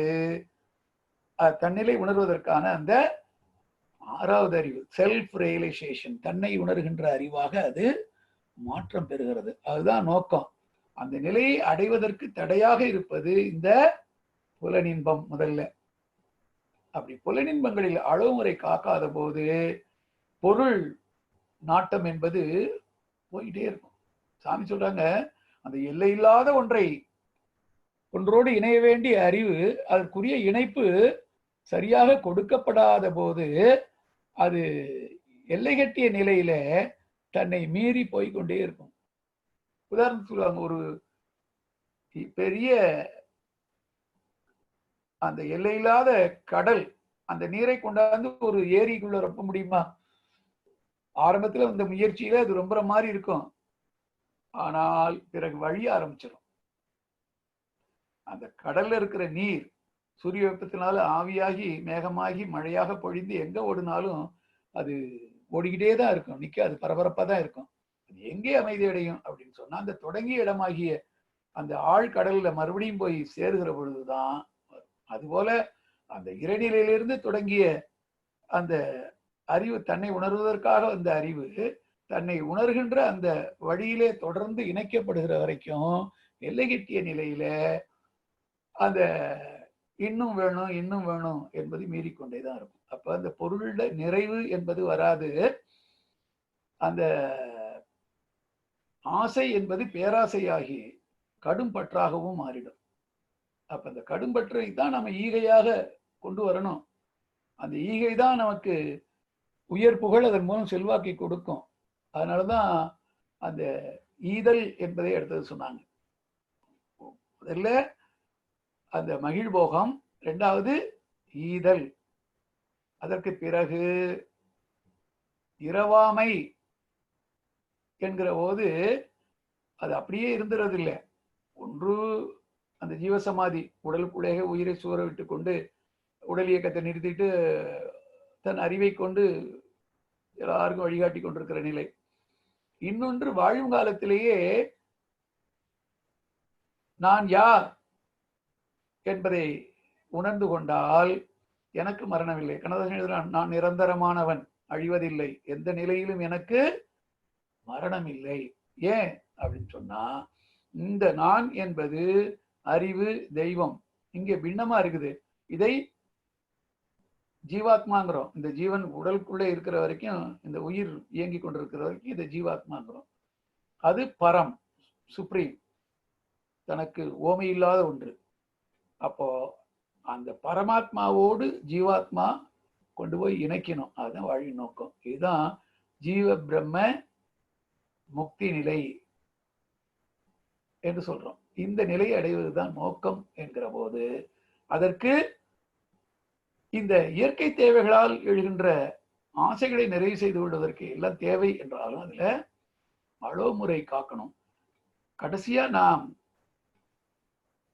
தன்னிலை உணர்வதற்கான அந்த 6வது அறிவு செல்ஃப் ரியலைசேஷன், தன்னை உணர்கின்ற அறிவாக அது மாற்றம் பெறுகிறது. அதுதான் நோக்கம். அந்த நிலையை அடைவதற்கு தடையாக இருப்பது இந்த புலனின்பம் முதல்ல. அப்படி புலனின்பங்களில் அளவுமுறை காக்காத போது பொருள் நாட்டம் என்பது போயிட்டே இருக்கும். சாமி சொல்றாங்க, அந்த எல்லையில்லாத ஒன்றோடு இணைய வேண்டிய அறிவு, அதற்குரிய இணைப்பு சரியாக கொடுக்கப்படாத போது அது எல்லை கட்டிய நிலையில தன்னை மீறி போய்கொண்டே இருக்கும். உதாரணத்துக்கு சொல்லுவாங்க, ஒரு பெரிய அந்த எல்லையில்லாத கடல், அந்த நீரை கொண்டாந்து ஒரு ஏரிக்குள்ள ரொப்ப முடியுமா? ஆரம்பத்துல இந்த முயற்சியில அது ரொம்ப மாதிரி இருக்கும், ஆனால் பிறகு வழிய ஆரம்பிச்சிடும். அந்த கடல்ல இருக்கிற நீர் சூரிய வெப்பத்தினால ஆவியாகி மேகமாகி மழையாக பொழிந்து எங்க ஓடினாலும் அது ஓடிக்கிட்டே தான் இருக்கும், நிக்காது, பரபரப்பா தான் இருக்கும். அது எங்கே அமைதி அடையும் அப்படின்னு சொன்னா அந்த தொடங்கிய இடமாகிய அந்த ஆழ்கடல்ல மறுபடியும் போய் சேருகிற பொழுதுதான். அதுபோல அந்த இறைநிலையிலிருந்து தொடங்கிய அந்த அறிவு, தன்னை உணர்வதற்காக அந்த அறிவு தன்னை உணர்கின்ற அந்த வழியிலே தொடர்ந்து இணைக்கப்படுகிற வரைக்கும் எல்லை கட்டிய நிலையில அந்த இன்னும் வேணும் இன்னும் வேணும் என்பது மீறிக்கொண்டேதான் இருக்கும். அப்ப அந்த பொருள நிறைவு என்பது வராது. அந்த ஆசை என்பது பேராசையாகி கடும் பற்றாகவும் மாறிடும். அப்ப அந்த கடும் பற்றை தான் நம்ம ஈகையாக கொண்டு வரணும். அந்த ஈகை தான் நமக்கு உயர் புகழ், அதன் மூலம் செல்வாக்கை கொடுக்கும். அதனாலதான் அந்த ஈதல் என்பதை எடுத்தது சொன்னாங்க. முதல்ல அந்த மகிழ்போகம், 2வது ஈதல், அதற்கு பிறகு இரவாமை என்கிற போது அது அப்படியே இருந்துறது இல்லை. ஒன்று அந்த ஜீவசமாதி, உடலுக்குள்ளே உயிரை சூற விட்டு கொண்டு உடல் இயக்கத்தை நிறுத்திட்டு தன் அறிவை கொண்டு எல்லாருக்கும் வழிகாட்டி கொண்டிருக்கிற நிலை. இன்னொன்று வாழும் காலத்திலேயே நான் யார் என்பதை உணர்ந்து கொண்டால் எனக்கு மரணமில்லை. கண்ணதாசன் எழுதுகிறான், நான் நிரந்தரமானவன், அழிவதில்லை, எந்த நிலையிலும் எனக்கு மரணம் இல்லை. ஏன் அப்படின்னு சொன்னா இந்த நான் என்பது அறிவு, தெய்வம் இங்கே பின்னமா இருக்குது. இதை ஜீவாத்மாங்கிறோம். இந்த ஜீவன் உடலுக்குள்ளே இருக்கிற வரைக்கும், இந்த உயிர் இயங்கி கொண்டிருக்கிற வரைக்கும் இதை ஜீவாத்மாங்கிறோம். அது பரம், சுப்ரீம், தனக்கு ஓமை இல்லாத ஒன்று. அப்போ அந்த பரமாத்மாவோடு ஜீவாத்மா கொண்டு போய் இணைக்கணும். அதுதான் வழி நோக்கம். இதுதான் ஜீவ பிரம்ம முக்தி நிலை என்று சொல்றோம். இந்த நிலையை அடைவதுதான் நோக்கம் என்கிற போது, அதற்கு இந்த இயற்கை தேவைகளால் எழுகின்ற ஆசைகளை நிறைவு செய்து கொள்வதற்கு எல்லாம் தேவை என்றாலும் அதுல அளவுமுறை காக்கணும். கடைசியா நாம்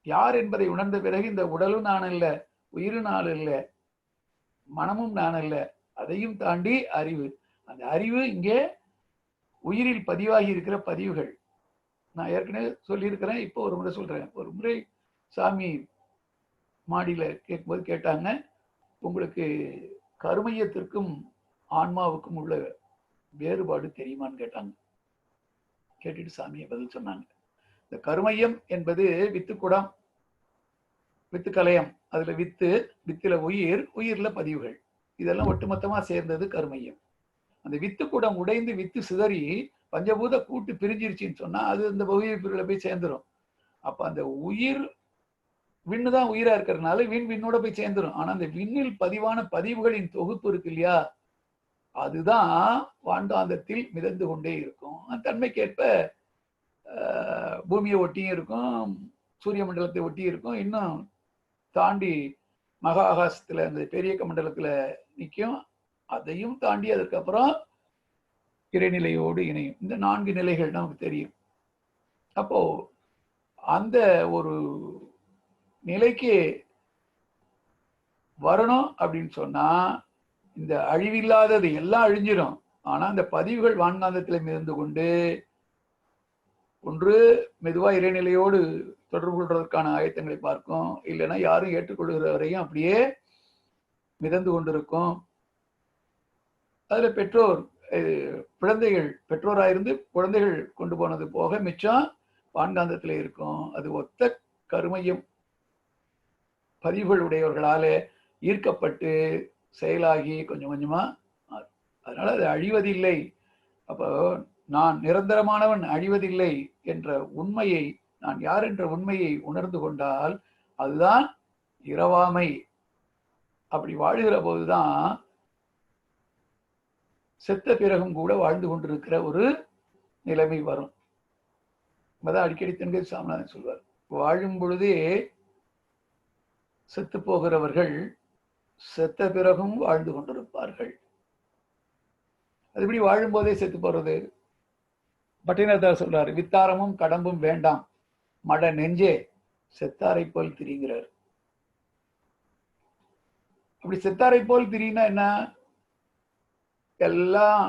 யார் என்பதை உணர்ந்த பிறகு இந்த உடலும் நான் அல்ல, உயிரும் நான் அல்ல, மனமும் நான் அல்ல, அதையும் தாண்டி அறிவு. அந்த அறிவு இங்கே உயிரில் பதிவாகி இருக்கிற பதிவுகள். நான் ஏற்கனவே சொல்லியிருக்கிறேன், இப்போ ஒரு முறை சொல்றேன். ஒரு முறை சாமி மாடியில கேட்கும்போது கேட்டாங்க, உங்களுக்கு கருமையத்திற்கும் ஆன்மாவுக்கும் உள்ள வேறுபாடு தெரியுமான்னு கேட்டாங்க. கேட்டுட்டு சாமியை பதில் சொன்னாங்க. இந்த கருமையம் என்பது வித்துக்குடம், வித்துக்கலயம். அதுல வித்து, வித்துல உயிர், உயிர்ல பதிவுகள். இதெல்லாம் ஒட்டுமொத்தமா சேர்ந்தது கருமையம். அந்த வித்துக்குடம் உடைந்து வித்து சிதறி பஞ்சபூத கூட்டு பிரிஞ்சிருச்சுன்னு சொன்னா அது இந்த உயிர் பிரிவுல போய் சேர்ந்துடும். அப்ப அந்த உயிர் விண்ணு தான் உயிரா இருக்கிறதுனால விண்ணோட போய் சேர்ந்துடும். ஆனா அந்த விண்ணில் பதிவான பதிவுகளின் தொகுப்பு இருக்கு இல்லையா, அதுதான் வாண்டாந்தத்தில் மிதந்து கொண்டே இருக்கும். தன்மைக்கேற்ப பூமியை ஒட்டியும் இருக்கும், சூரிய மண்டலத்தை ஒட்டி இருக்கும், இன்னும் தாண்டி மகா ஆகாசத்துல அந்த பெரிய மண்டலத்துல நிற்கும். அதையும் தாண்டி அதுக்கப்புறம் இறைநிலையோடு இணையும். இந்த 4 நிலைகள் நமக்கு தெரியும். அப்போ அந்த ஒரு நிலைக்கு வரணும் அப்படின்னு சொன்னா இந்த அழிவில்லாதது எல்லாம் அழிஞ்சிடும். ஆனா அந்த பதிவுகள் வான்காந்தத்தில் மிதந்து கொண்டு ஒன்று மெதுவா இறைநிலையோடு தொடர்பு கொள்வதற்கான ஆயத்தங்களை பார்க்கும், இல்லைன்னா யாரும் ஏற்றுக்கொள்கிற வரையும் அப்படியே மிதந்து கொண்டிருக்கும். அதுல பெற்றோர் குழந்தைகள் பெற்றோராயிருந்து குழந்தைகள் கொண்டு போனது போக மிச்சம் வான்காந்தத்துல இருக்கும். அது ஒத்த கருமையும் பதிவுகள் உடையவர்களால ஈர்க்கப்பட்டு செயலாகி கொஞ்சம் கொஞ்சமா, அதனால அது அழிவதில்லை. அப்போ நான் நிரந்தரமானவன், அழிவதில்லை என்ற உண்மையை, நான் யார் என்ற உண்மையை உணர்ந்து கொண்டால் அதுதான் இரவாமை. அப்படி வாழுகிற போதுதான் செத்த பிறகும் கூட வாழ்ந்து கொண்டிருக்கிற ஒரு நிலைமை வரும். அதான் அடிக்கடி தென்கை சாமிநாதன் சொல்வார், வாழும் பொழுதே செத்து போகிறவர்கள் செத்த பிறகும் வாழ்ந்து கொண்டிருப்பார்கள். அதுபடி வாழும் போதே செத்து போறது. பட்டினத்தார் சொல்றாரு, வித்தாரமும் கடம்பும் வேண்டாம் மட நெஞ்சே செத்தாரை போல் திரிங்கிறார். அப்படி செத்தாரை போல் திரினா என்ன? எல்லாம்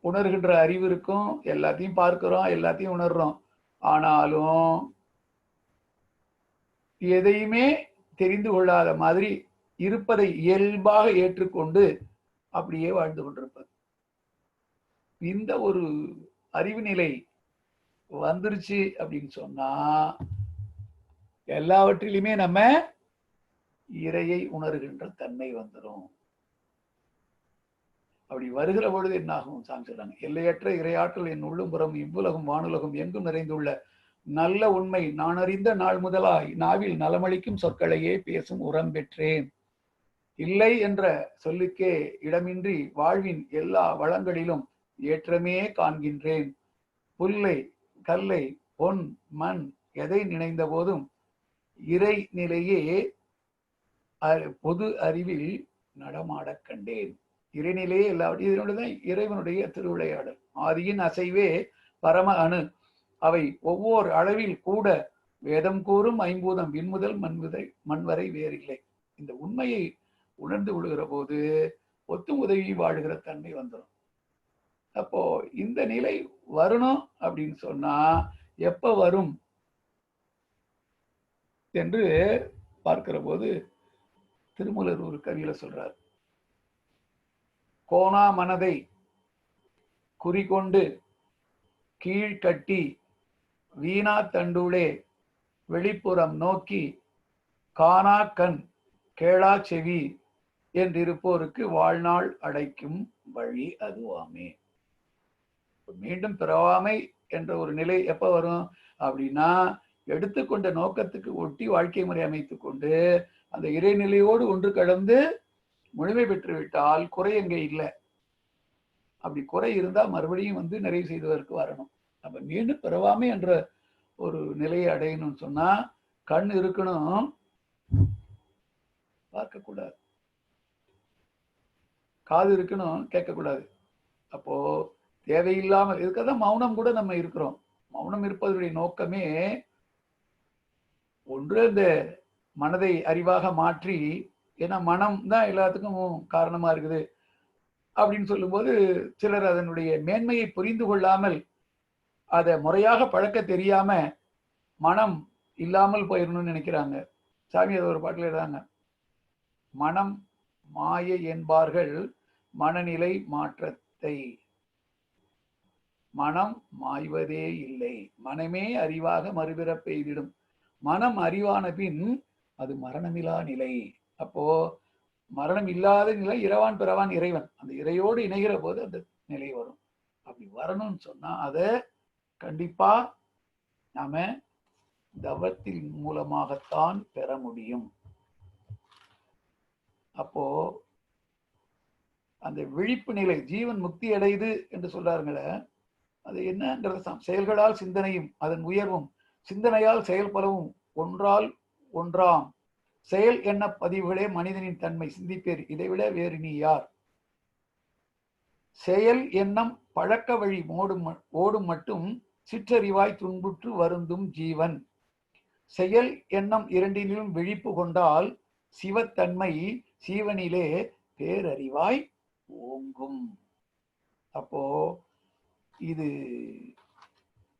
உணர்கின்ற அறிவு இருக்கும், எல்லாத்தையும் பார்க்கிறோம், எல்லாத்தையும் உணர்றோம். ஆனாலும் எதையுமே தெரிந்து கொள்ளாத மாதிரி இருப்பதை இயல்பாக ஏற்றுக்கொண்டு அப்படியே வாழ்ந்து கொண்டிருப்பது. இந்த ஒரு அறிவு நிலை வந்துருச்சு அப்படின்னு சொன்னா எல்லாவற்றிலுமே நம்ம இறையை உணர்கின்ற தன்மை வந்துடும். அப்படி வருகிற பொழுது என்ன ஆகும்? சாமி சொல்றாங்க, எல்லையற்ற இறையாற்றல் என் உள்ளும் புறம் இவ்வுலகம் வானுலகம் எங்கும் நிறைந்துள்ள நல்ல உண்மை நான் அறிந்த நாள் முதலாய் நாவில் நலமளிக்கும் சொற்களையே பேசும் உரம் பெற்றேன். இல்லை என்ற சொல்லுக்கே இடமின்றி வாழ்வின் எல்லா வளங்களிலும் ஏற்றமே காண்கின்றேன். புல்லை கல்லை பொன் மண் எதை நினைந்த போதும் இறை நிலையே பொது அறிவில் நடமாடக் கண்டேன். இறைநிலையே எல்லாவற்றையும், இதனுடன் இறைவனுடைய திருவிளையாடல். ஆதியின் அசைவே பரம அணு அவை ஒவ்வொரு அளவில் கூட வேதம் கூறும் ஐம்பூதம் விண்முதல் மண்வரை வேறில்லை. இந்த உண்மையை உணர்ந்து கொள்கிற போது ஒத்தும் உதவி வாழுகிற தன்மை வந்துடும். அப்போ இந்த நிலை வரணும் அப்படின்னு சொன்னா எப்ப வரும் என்று பார்க்கிற போது திருமூலர் ஒரு கவியில சொல்றார், கோணா மனதை குறிக்கொண்டு கீழ்கட்டி வீணா தண்டுளே வெளிப்புறம் நோக்கி காணா கண் கேளா செவி என்றிருப்போருக்கு வாழ்நாள் அடைக்கும் வழி அதுவாமே. மீண்டும் பிறவாமை என்ற ஒரு நிலை எப்ப வரும் அப்படின்னா, எடுத்துக்கொண்ட நோக்கத்துக்கு ஒட்டி வாழ்க்கை முறை அமைத்துக் கொண்டு அந்த இறைநிலையோடு ஒன்று கலந்து முழுமை பெற்று விட்டால் குறை எங்கே இல்லை. அப்படி குறை இருந்தா மறுபடியும் நிறைவு செய்ததற்கு வரணும். அப்ப மீண்டும் பிறவாமை என்ற ஒரு நிலையை அடையணும்னு சொன்னா கண் இருக்கணும், பார்க்கக்கூடாது. காது இருக்கணும், கேட்கக்கூடாது. அப்போ தேவையில்லாமல் இதுக்காக மௌனம் கூட நம்ம இருக்கிறோம். மௌனம் இருப்பதனுடைய நோக்கமே ஒன்று இந்த மனதை அறிவாக மாற்றி, ஏன்னா மனம் தான் எல்லாத்துக்கும் காரணமா இருக்குது அப்படின்னு சொல்லும்போது சிலர் அதனுடைய மேன்மையை புரிந்து கொள்ளாமல் அதை முறையாக பழக்க தெரியாம மனம் இல்லாமல் போயிடணும்னு நினைக்கிறாங்க. சாமி அது ஒரு பாட்டில் எழுதாங்க, மனம் மாயை என்பார்கள் மனநிலை மாற்றத்தை, மனம் மாய்வதே இல்லை, மனமே அறிவாக மறுபிறப்பு எய்திடும், மனம் அறிவான பின் அது மரணமில்லா நிலை. அப்போ மரணம் இல்லாத நிலை இரவான் பிறவான் இறைவன், அந்த இறையோடு இணைகிற போது அந்த நிலை வரும். அப்படி வரணும்னு சொன்னா அதை கண்டிப்பா நாம தவத்தின் மூலமாகத்தான் பெற முடியும். அப்போ அந்த விழிப்பு நிலை ஜீவன் முக்தி அடையுது என்று சொல்றாருங்களே, அது என்னங்கிறது செயல்களால் சிந்தனையும் அதன் உயர்வும் சிந்தனையால் செயல்பலவும் ஒன்றால் ஒன்றாம் செயல் என்ன பதிவுகளே மனிதனின் தன்மை சிந்திப்பேர், இதைவிட வேறு நீ யார். செயல் எண்ணம் பழக்க வழி ஓடும் மட்டும் சிற்றறிவாய் துன்புற்று வருந்தும் ஜீவன், செயல் எண்ணம் இரண்டிலும் விழிப்பு கொண்டால் சிவத்தன்மை சீவனிலே பேரறிவாய் ஓங்கும். அப்போ இது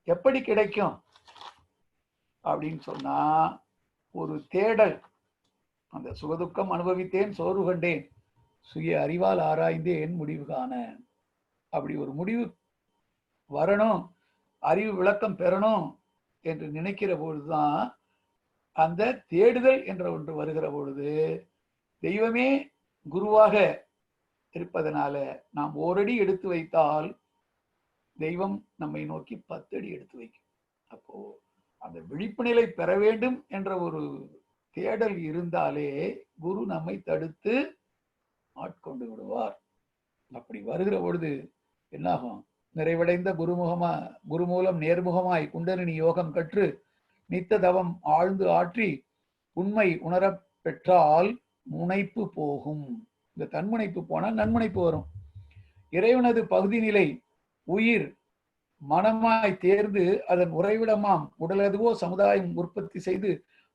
எப்படி கிடைக்கும் அப்படின்னு சொன்னா, ஒரு தேடல். அந்த சுகதுக்கம் அனுபவித்தேன் சோறு கண்டேன் சுய அறிவால் ஆராய்ந்தேன் முடிவு காண. அப்படி ஒரு முடிவு வரணும், அறிவு விளக்கம் பெறணும் என்று நினைக்கிற பொழுதுதான் அந்த தேடுதல் என்ற ஒன்று வருகிற பொழுது தெய்வமே குருவாக இருப்பதனால நாம் ஓரடி எடுத்து வைத்தால் தெய்வம் நம்மை நோக்கி 10 அடி எடுத்து வைக்கும். அப்போ அந்த விழிப்பு நிலை பெற வேண்டும் என்ற ஒரு தேடல் இருந்தாலே குரு நம்மை தடுத்து ஆட்கொண்டு விடுவார். அப்படி வருகிற பொழுது என்னாகும், நிறைவடைந்த குரு மூலம் நேர்முகமாய் குண்டலினி யோகம் கற்று நித்த தவம் ஆழ்ந்து ஆற்றி உண்மை உணர பெற்றால் முனைப்பு போகும். இந்த தன்முனைப்பு போனால் நன்முனைப்பு வரும். இறைவனது பகுதி நிலை உயிர் மனமாய் தேர்ந்து அதன் உறைவிடமாம் உடலதுவோ சமுதாயம் உற்பத்தி செய்து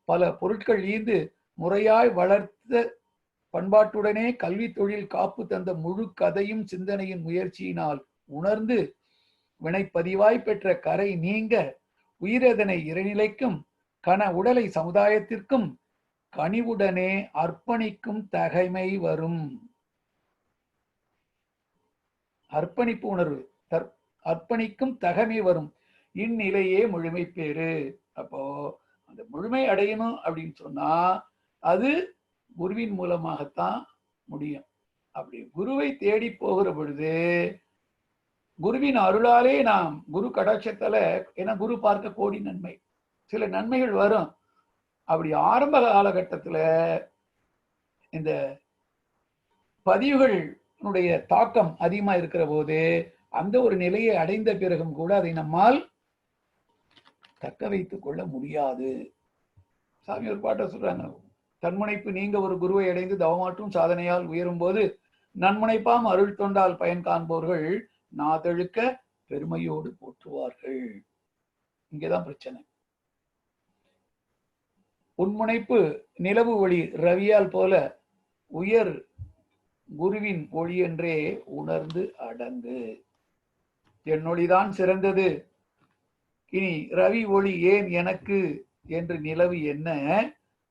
பல பொருட்கள் ஈந்து முறையாய் வளர்த்த பண்பாட்டுடனே கல்வி தொழில் காப்பு தந்த முழு கதையும் சிந்தனையின் முயற்சியினால் உணர்ந்து வினைப்பதிவாய் பெற்ற கரை நீங்க உயிரதனை இறைநிலைக்கும் கன உடலை சமுதாயத்திற்கும் கனிவுடனே அர்ப்பணிக்கும் தகைமை வரும். அர்ப்பணிப்பு உணர்வு, அர்ப்பணிக்கும் தகைமை வரும். இந்நிலையே முழுமை பேரு. அப்போ அந்த முழுமை அடையணும் அப்படின்னு சொன்னா அது குருவின் மூலமாகத்தான் முடியும். அப்படி குருவை தேடி போகிற பொழுது குருவின் அருளாலே நாம் குரு கடாட்சத்துல, ஏன்னா குரு பார்க்க கோடி நன்மை, சில நன்மைகள் வரும். அப்படி ஆரம்ப காலகட்டத்துல இந்த பதிவுகளுடைய தாக்கம் அதிகமா இருக்கிற போது அந்த ஒரு நிலையை அடைந்த பிறகும் கூட அதை நம்மால் தக்க வைத்துக் கொள்ள முடியாது. சாமி ஒரு பாட்டை சொல்றாங்க, தன்முனைப்பு நீங்க ஒரு குருவை அடைந்து தவமாற்றும் சாதனையால் உயரும் போது நன்முனைப்பாம் அருள் தொண்டால் பயன் காண்பவர்கள் நாதழுக்க பெருமையோடு போற்றுவார்கள். இங்கேதான் பிரச்சனை. உன்முனைப்பு நிலவு ஒளி ரவியால் போல உயர் குருவின் ஒளி என்றே உணர்ந்து அடங்கு. என்னொளிதான் சிறந்தது, இனி ரவி ஒளி ஏன் எனக்கு என்று நிலவு என்ன,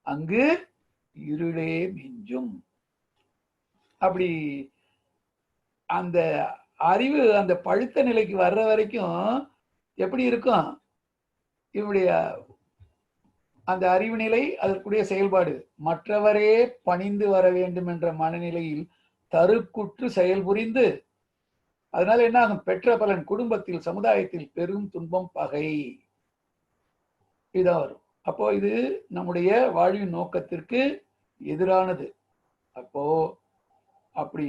அங்கு இருளே மிஞ்சும். அப்படி அந்த அறிவு அந்த பழுத்த நிலைக்கு வர்ற வரைக்கும் எப்படி இருக்கும், இவருடைய அந்த அறிவு நிலை அதற்குரிய செயல்பாடு. மற்றவரே பணிந்து வர வேண்டும் என்ற மனநிலையில் தருக்குற்று செயல் புரிந்து, அதனால என்ன ஆகும்? பெற்ற பலன் குடும்பத்தில், சமுதாயத்தில் பெரும் துன்பம், பகை இதான் வரும். அப்போ இது நம்முடைய வாழ்வின் நோக்கத்திற்கு எதிரானது. அப்போ அப்படி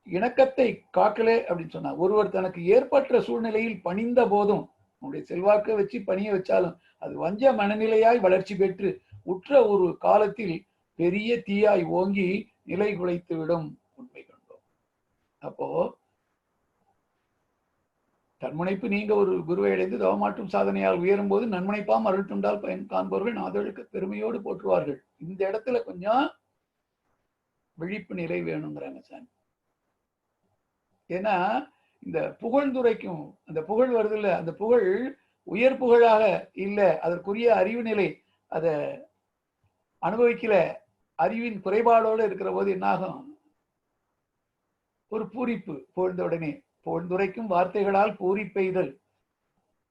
இணக்கத்தை காக்கலே அப்படின்னு சொன்னா, ஒருவர் தனக்கு ஏற்பட்ட சூழ்நிலையில் பணிந்த போதும், நம்முடைய செல்வாக்கை வச்சு பணிய வச்சாலும் அது வஞ்ச மனநிலையாய் வளர்ச்சி பெற்று உற்ற ஒரு காலத்தில் பெரிய தீயாய் ஓங்கி நிலை குலைத்து விடும். உண்மை கண்டோம். அப்போ தன்முனைப்பு நீங்க ஒரு குருவை அடைந்து தவமாற்றும் சாதனையால் உயரும் போது நன்முனைப்பாம் அருள் துண்டால் பயன் காண்பவர்கள் நாதொழுக்க பெருமையோடு போற்றுவார்கள். இந்த இடத்துல கொஞ்சம் விழிப்பு நிலை வேணுங்கிறாங்க சாமி. ஏன்னா இந்த புகழ்ந்துரைக்கும் அந்த புகழ் வருது இல்ல, அந்த புகழ் உயர் புகழாக இல்ல, அதற்குரிய அறிவு நிலை அத அனுபவிக்கல, அறிவின் குறைபாடோடு இருக்கிற போது என்னாகும்? ஒரு பூரிப்பு. புகழ்ந்த உடனே புகழ்ந்துரைக்கும் வார்த்தைகளால் பூரிப்பெய்தல்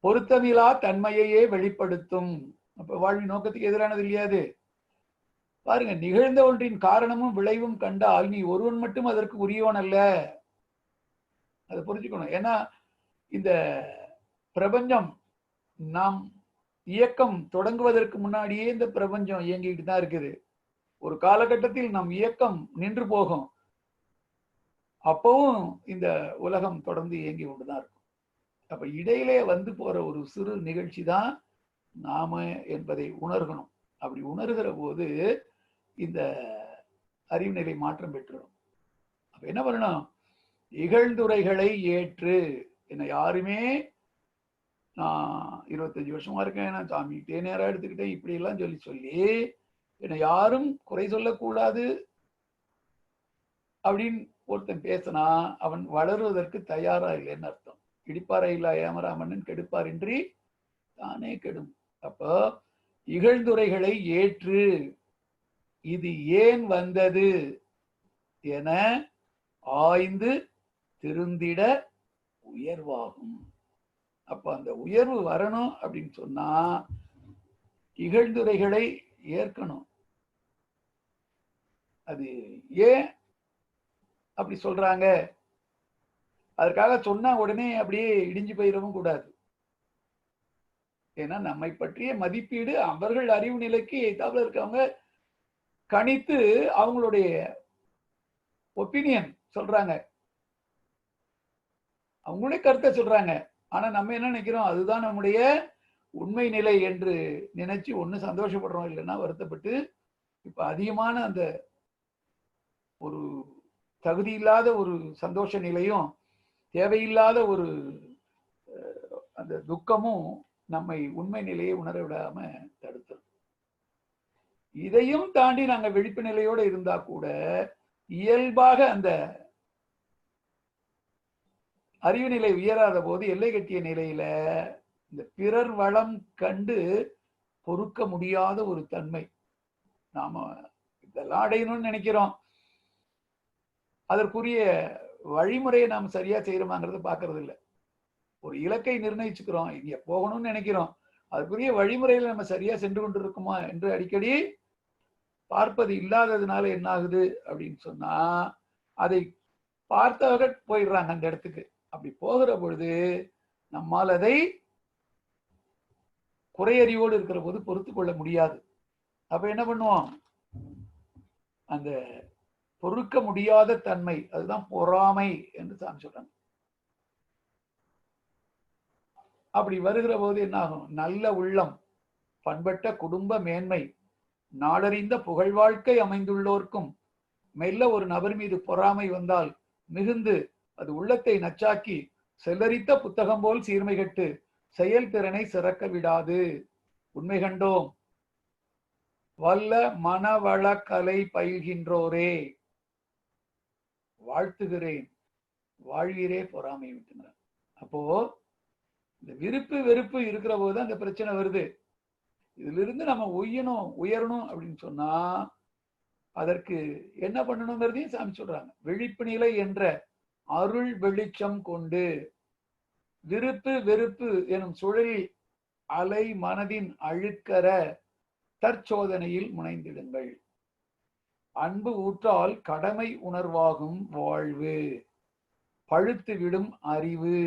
பொருத்தமிலா தன்மையையே வெளிப்படுத்தும். அப்ப வாழ்வின் நோக்கத்துக்கு எதிரானது இல்லையாது. பாருங்க, நிகழ்ந்த ஒன்றின் காரணமும் விளைவும் கண்டால் நீ ஒருவன் மட்டும் அதற்கு உரியவன் அல்ல. அதை புரிஞ்சுக்கணும். ஏன்னா இந்த பிரபஞ்சம் நாம் இயக்கம் தொடங்குவதற்கு முன்னாடியே இந்த பிரபஞ்சம் இயங்கிட்டு தான் இருக்குது. ஒரு காலகட்டத்தில் நம் இயக்கம் நின்று போகும். அப்பவும் இந்த உலகம் தொடர்ந்து இயங்கி கொண்டுதான் இருக்கும். அப்ப இடையிலே வந்து போற ஒரு சிறு நிகழ்ச்சி தான் நாம என்பதை உணர்கணும். அப்படி உணர்கிற போது இந்த அறிவு நிலை மாற்றம் பெற்றுடும். அப்ப என்ன பண்ணணும்? இகழ்ந்துரைகளை ஏற்று. என்ன யாருமே நான் 25 வருஷமா இருக்கேன், நான் சாமிகிட்டே நேரம் எடுத்துக்கிட்டேன், இப்படி எல்லாம் சொல்லி என்னை யாரும் குறை சொல்லக்கூடாது அப்படின்னு ஒருத்தன் பேசினா அவன் வளருவதற்கு தயாரா இல்லைன்னு அர்த்தம். இடிப்பார இல்லா ஏமராமன்னன் கெடுப்பாரின்றி தானே கெடும். அப்போ இகழ்ந்துரைகளை ஏற்று இது ஏன் வந்தது என ஆய்ந்து திருந்திட உயர்வாகும். அப்ப அந்த உயர்வு வரணும் அப்படின்னு சொன்னா இகழ்ந்துரைகளை ஏற்கணும். அது ஏன் அப்படி சொல்றாங்க, அதற்காக சொன்னா உடனே அப்படியே இடிஞ்சு போயிடவும் கூடாது. ஏன்னா நம்மை பற்றிய மதிப்பீடு அவர்கள் அறிவு நிலைக்கு எதிர்த்தாப்புல இருக்கவங்க கணித்து அவங்களுடைய ஒப்பீனியன் சொல்றாங்க, அவங்களுடைய கருத்தை சொல்றாங்க. ஆனா நம்ம என்ன நினைக்கிறோம்? அதுதான் நம்முடைய உண்மை நிலை என்று நினைச்சு ஒண்ணு சந்தோஷப்படுறோம், இல்லைன்னா வருத்தப்பட்டு இப்ப அதிகமான அந்த ஒரு தகுதி இல்லாத ஒரு சந்தோஷ நிலையும் தேவையில்லாத ஒரு அந்த துக்கமும் நம்மை உண்மை நிலையை உணர விடாம தடுத்தது. இதையும் தாண்டி நாங்க விழிப்பு நிலையோடு இருந்தா கூட இயல்பாக அந்த அறிவு நிலை உயராத போது எல்லை கட்டிய நிலையில இந்த பிறர் வளம் கண்டு பொறுக்க முடியாத ஒரு தன்மை. நாம இதெல்லாம் அடையணும்னு நினைக்கிறோம், அதற்குரிய வழிமுறையை நாம் சரியா செய்யறோமாங்கிறத பாக்குறது இல்லை. ஒரு இலக்கை நிர்ணயிச்சுக்கிறோம், இங்க போகணும்னு நினைக்கிறோம், அதுக்குரிய வழிமுறையில நம்ம சரியா சென்று கொண்டு இருக்குமா என்று அடிக்கடி பார்ப்பது இல்லாததுனால என்ன ஆகுது அப்படின்னு சொன்னா அதை பார்த்தவர்கள் போயிடுறாங்க அந்த இடத்துக்கு. அப்படி போகிற பொழுது நம்மால் அதை குறையறிவோடு இருக்கிற போது பொறுத்து கொள்ள முடியாது. அப்ப என்ன பண்ணுவோம்? அந்த பொறுக்க முடியாத தன்மை, அதுதான் பொறாமை என்று தான் சொல்றாங்க. அப்படி வருகிற போது என்ன ஆகும்? நல்ல உள்ளம், பண்பட்ட குடும்ப மேன்மை, நாடறிந்த புகழ் வாழ்க்கை அமைந்துள்ளோர்க்கும் மெல்ல ஒரு நபர் மீது பொறாமை வந்தால் மிகுந்து அது உள்ளத்தை நச்சாக்கி செல்லரித்த புத்தகம் போல் சீர்மை கட்டு செயல்திறனை சிறக்க விடாது. உண்மை கண்டோம். வல்ல மனவள கலை பயில்கின்றோரே வாழ்த்துகிறேன், வாழ்வீரே பொறாமை விட்டுனார். அப்போ இந்த விருப்பு வெறுப்பு இருக்கிற போது அந்த பிரச்சனை வருது. இதுல இருந்து நம்ம உயரணும் அப்படின்னு சொன்னா அதற்கு என்ன பண்ணணுங்கிறதையும் சாமி சொல்றாங்க. விழிப்பு நிலை என்ற அருள் வெளிச்சம் கொண்டு விருப்பு வெறுப்பு எனும் சுழலில் அலை மனதின் அழுக்கற தற்சோதனையில் முனைந்திடுங்கள். அன்பு ஊற்றால் கடமை உணர்வாகும் வாழ்வு, பழுத்து விடும் அறிவு,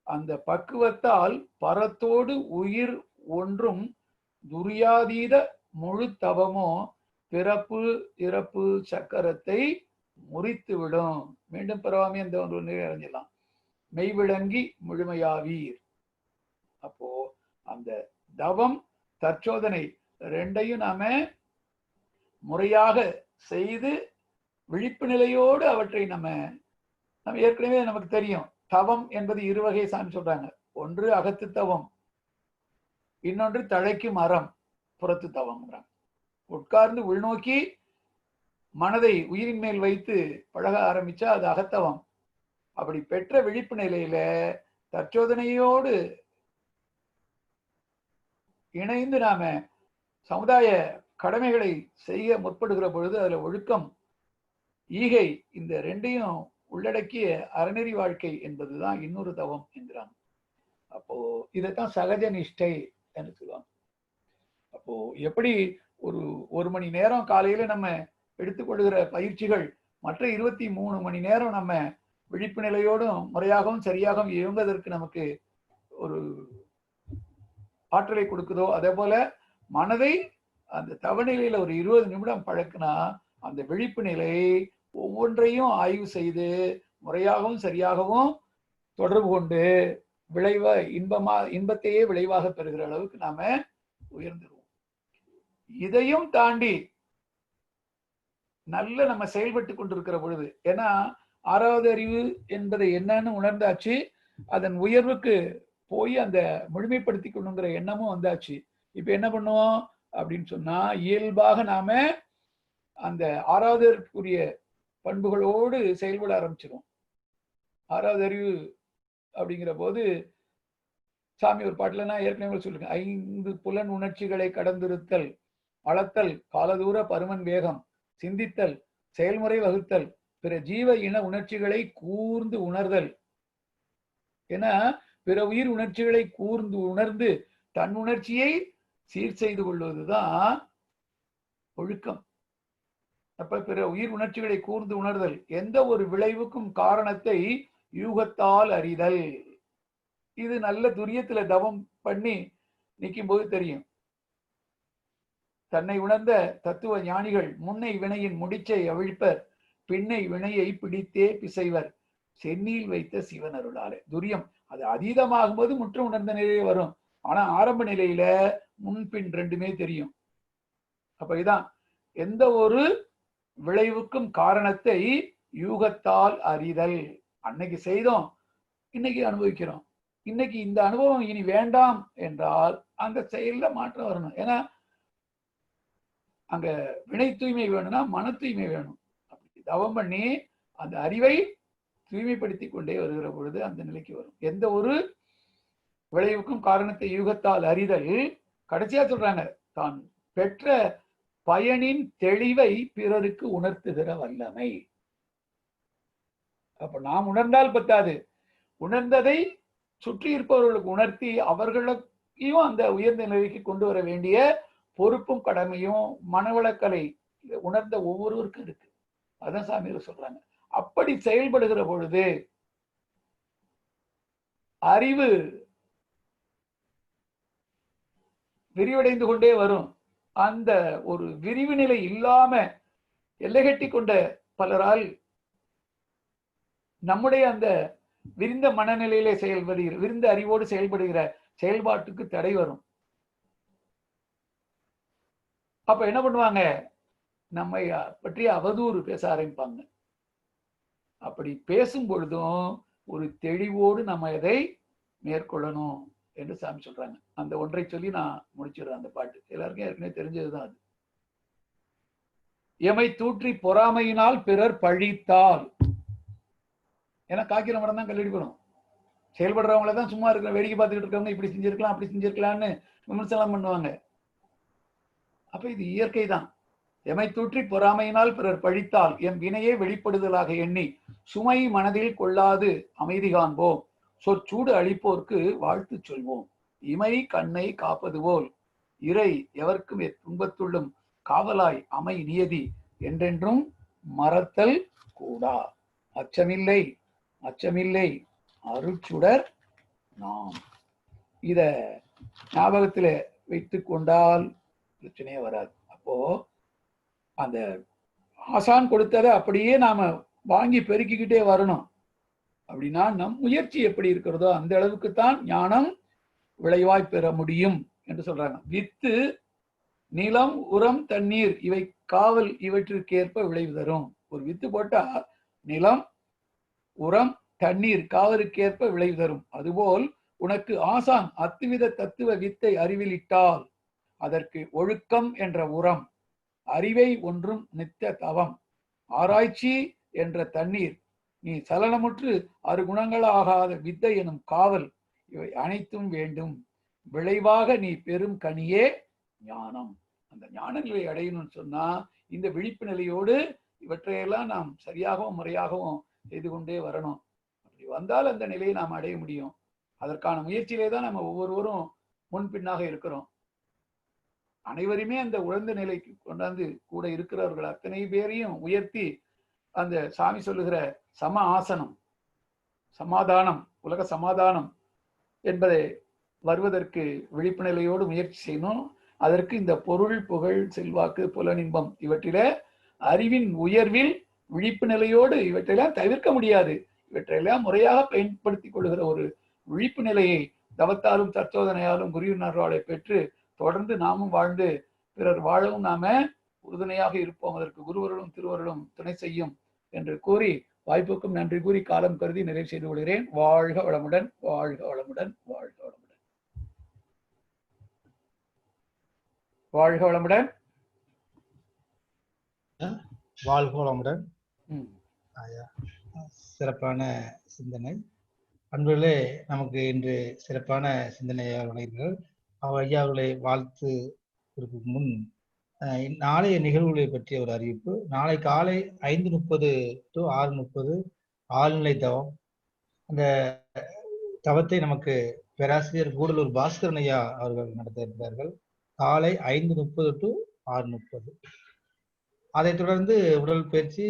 அந்த பக்குவத்தால் பரத்தோடு உயிர் ஒன்றும் துரியாதீத முழு தவமோ பிறப்பு இறப்பு சக்கரத்தை முறித்துவிடும். மீண்டும் பிறவாமே அந்த ஒன்று அறிஞ்சிடலாம். மெய்விளங்கி முழுமையாவீர். அப்போ அந்த தவம் தற்சோதனை ரெண்டையும் நாம முறையாக செய்து விழிப்பு நிலையோடு அவற்றை நம்ம ஏற்கனவே நமக்கு தெரியும். தவம் என்பது இருவகை சாமி சொல்றாங்க. ஒன்று அகத்து தவம், இன்னொன்று தழைக்கும் அறம் புறத்து தவம். உட்கார்ந்து உள்நோக்கி மனதை உயிரின் மேல் வைத்து பழக ஆரம்பிச்சா அது அகத்தவம். அப்படி பெற்ற விழிப்பு நிலையில தற்சோதனையோடு இணைந்து நாம சமுதாய கடமைகளை செய்ய முற்படுகிற பொழுது அதுல ஒழுக்கம், ஈகை, இந்த ரெண்டையும் உள்ளடக்கிய அறநெறி வாழ்க்கை என்பதுதான் இன்னொரு தவம் என்கிறாங்க. அப்போ இதைத்தான் சகஜ நிஷ்டை என்று சொல்லுவாங்க. அப்போ எப்படி ஒரு மணி நேரம் காலையில நம்ம எடுத்துக்கொள்கிற பயிற்சிகள் மற்ற 23 மணி நேரம் நம்ம விழிப்பு நிலையோடும் முறையாகவும் சரியாகவும் இயங்குவதற்கு நமக்கு ஒரு ஆற்றலை கொடுக்குதோ, அதே போல மனதை அந்த தவநிலையில ஒரு 20 நிமிடம் பழக்கினா அந்த விழிப்பு நிலை ஒவ்வொன்றையும் ஆய்வு செய்து முறையாகவும் சரியாகவும் தொடர்பு கொண்டு இன்பத்தையே விளைவாக பெறுகிற அளவுக்கு நாம உயர்ந்துருவோம். இதையும் தாண்டி நல்ல நம்ம செயல்பட்டு கொண்டிருக்கிற பொழுது, ஏன்னா 6வது அறிவு என்பதை என்னன்னு உணர்ந்தாச்சு, அதன் உயர்வுக்கு போய் அந்த முழுமைப்படுத்தி கொண்டுங்கிற எண்ணமும் வந்தாச்சு. இப்ப என்ன பண்ணுவோம் அப்படின்னு சொன்னா, இயல்பாக நாம அந்த 6வதுக்குரிய பண்புகளோடு செயல்பட ஆரம்பிச்சிடும். 6வது அறிவு அப்படிங்கிற போது சாமி ஒரு பாட்டுல நான் ஏற்கனவே சொல்லுங்க, 5 புலன் உணர்ச்சிகளை கடந்திருத்தல், அளத்தல், காலதூர பருமன் வேகம், சிந்தித்தல், செயல்முறை வகுத்தல், பிற ஜீவ இன உணர்ச்சிகளை கூர்ந்து உணர்தல். ஏன்னா பிற உயிர் உணர்ச்சிகளை கூர்ந்து உணர்ந்து தன் உணர்ச்சியை சீர் செய்து கொள்வதுதான் ஒழுக்கம். அப்ப பிற உயிர் உணர்ச்சிகளை கூர்ந்து உணர்தல், எந்த ஒரு விளைவுக்கும் காரணத்தை யூகத்தால் அறிதல். இது நல்ல துரியத்துல தவம் பண்ணி நிற்கும் போது தெரியும். தன்னை உணர்ந்த தத்துவ ஞானிகள் முன்னை வினையின் முடிச்சை அவிழ்ப்பர், பின்னை வினையை பிடித்தே பிசைவர், சென்னியில் வைத்த சிவன் அருளாலே. துரியம் அது அதீதமாகும் போது முற்ற உணர்ந்த நிலையே வரும். ஆனா ஆரம்ப நிலையில முன்பின் ரெண்டுமே தெரியும். அப்ப இதான் எந்த ஒரு விளைவுக்கும் காரணத்தை யூகத்தால் அறிதல். அன்னைக்கு செய்தோம், இன்னைக்கு அனுபவிக்கிறோம். இன்னைக்கு இந்த அனுபவம் இனி வேண்டாம் என்றால் அந்த செயல்ல மாற்றம் வரணும். ஏன்னா அங்க வினை தூய்மை வேணும்னா மன தூய்மை வேணும். அப்படி தவம் பண்ணி அந்த அறிவை தூய்மைப்படுத்தி கொண்டே வருகிற பொழுது அந்த நிலைக்கு வரும். எந்த ஒரு விளைவுக்கும் காரணத்தை யூகத்தால் அறிதல். கடைசியா சொல்றாங்க, தான் பெற்ற பயனின் தெளிவை பிறருக்கு உணர்த்துகிற வல்லமை. அப்ப நாம் உணர்ந்தால் பத்தாது, உணர்ந்ததை சுற்றி இருப்பவர்களுக்கு உணர்த்தி அவர்களையும் அந்த உயர்ந்த நிலைக்கு கொண்டு வர வேண்டிய பொறுப்பும் கடமையும் மனவளக்கலை உணர்ந்த ஒவ்வொருவருக்கும் இருக்கு. அதான் சாமியார் சொல்றாங்க. அப்படி செயல்படுகிற பொழுது அறிவு விரிவடைந்து கொண்டே வரும். அந்த ஒரு விரிவு நிலை இல்லாம எல்லை கட்டி கொண்ட பலரால் நம்முடைய அந்த விரிந்த மனநிலையிலே செயல்படுகிற, விரிந்த அறிவோடு செயல்படுகிற செயல்பாட்டுக்கு தடை வரும். அப்ப என்ன பண்ணுவாங்க, நம்மை பற்றி அவதூறு பேச ஆரம்பிப்பாங்க. அப்படி பேசும் பொழுதும் ஒரு தெளிவோடு நம்ம எதை மேற்கொள்ளணும் என்று சாமி சொல்றாங்க. அந்த ஒன்றை சொல்லி நான் முடிச்சிடுறேன். அந்த பாட்டு எல்லாருக்கும் ஏற்கனவே தெரிஞ்சதுதான். அது எமை தூற்றி பொறாமையினால் பிறர் பழித்தால், ஏன்னா காக்கிற மரம் தான் கல்லடிப்படும். செயல்படுறவங்கள தான் சும்மா இருக்கிற வேடிக்கை பார்த்துக்கிட்டு இருக்கவங்க இப்படி செஞ்சிருக்கலாம் அப்படி செஞ்சிருக்கலாம்னு விமர்சனம் பண்ணுவாங்க. அப்ப இது இயற்கை தான். எமை தூற்றி பொறாமையினால் பிறர் பழித்தால் எம் வினையே வெளிப்படுதலாக எண்ணி சுமை மனதில் கொள்ளாது அமைதி காண்போம், சொற்சூடு அழிப்போர்க்கு வாழ்த்து சொல்வோம், இமை கண்ணை காப்பது போல் இறை எவர்க்கும் துன்பத்துள்ளும் காவலாய் அமை நியதி என்றென்றும் மறத்தல் கூடா. அச்சமில்லை அச்சமில்லை அருட்சுடர் நாம். இத ஞாபகத்துல வைத்து கொண்டால் பிரச்சனையே வராது. அப்போ அந்த ஆசான் கொடுத்ததை அப்படியே நாம வாங்கி பெருக்கிக்கிட்டே வரணும். அப்படின்னா நம் முயற்சி எப்படி இருக்கிறதோ அந்த அளவுக்கு தான் ஞானம் விளைவாய் பெற முடியும் என்று சொல்றாங்க. வித்து, நிலம், உரம், தண்ணீர் இவை காவல் இவற்றிற்கேற்ப விளைவு தரும். ஒரு வித்து போட்டா நிலம், உரம், தண்ணீர் காவலுக்கேற்ப விளைவு தரும். அதுபோல் உனக்கு ஆசான் அத்துவித தத்துவ வித்தை அறிவிலிட்டால் அதற்கு ஒழுக்கம் என்ற உரம், அறிவை ஒன்றும் நித்த தவம், ஆராய்ச்சி என்ற தண்ணீர், நீ சலனமுற்று அருகுணங்களாகாத வித்தை எனும் காவல், இவை அனைத்தும் வேண்டும். விளைவாக நீ பெரும் கனியே ஞானம். அந்த ஞான நிலை அடையணும்னு சொன்னா இந்த விழிப்பு நிலையோடு இவற்றையெல்லாம் நாம் சரியாகவும் முறையாகவும் செய்து கொண்டே வரணும். அப்படி வந்தால் அந்த நிலையை நாம் அடைய முடியும். அதற்கான முயற்சியிலே தான் நம்ம ஒவ்வொருவரும் முன்பின்னாக இருக்கிறோம். அனைவருமே அந்த உழந்த நிலைக்கு கொண்டாந்து கூட இருக்கிறவர்கள் அத்தனை பேரையும் உயர்த்தி அந்த சாமி சொல்லுகிற சம ஆசனம், சமாதானம், உலக சமாதானம் என்பதை வருவதற்கு விழிப்பு நிலையோடு முயற்சி செய்யணும். அதற்கு இந்த பொருள், புகழ், செல்வாக்கு, புலனின்பம் இவற்றில அறிவின் உயர்வில் விழிப்பு நிலையோடு இவற்றையெல்லாம் தவிர்க்க முடியாது. இவற்றையெல்லாம் முறையாக பயன்படுத்திக் கொள்கிற ஒரு விழிப்பு நிலையை தவத்தாலும் தற்சோதனையாலும் குருவினர்களை பெற்று தொடர்ந்து நாமும் வாழ்ந்து பிறர் வாழவும் நாம உறுதுணையாக இருப்போம். அதற்கு குருவர்களும் திருவர்களும் துணை செய்யும் என்று கூறி வாய்ப்புக்கும் நன்றி கூறி காலம் கருதி நிறைவு செய்து கொள்கிறேன். வாழ்க வளமுடன், வாழ்க வளமுடன், வாழ்க வளமுடன், வாழ்க வளமுடன், வாழ்க வளமுடன். சிறப்பான சிந்தனை. அன்பர்களே, நமக்கு இன்று சிறப்பான சிந்தனையை வழங்கினார்கள். ஐயா அவர்களை வாழ்த்து கொடுக்கும் முன் நாளைய நிகழ்வுகளை பற்றிய ஒரு அறிவிப்பு. நாளை காலை 5:30 to 6:30 ஆழ்நிலை தவம். அந்த தவத்தை நமக்கு பேராசிரியர் கூடலூர் பாஸ்கரன் ஐயா அவர்கள் நடத்த இருக்கிறார்கள். காலை 5:30 to 6:30. அதைத் தொடர்ந்து உடல் பயிற்சி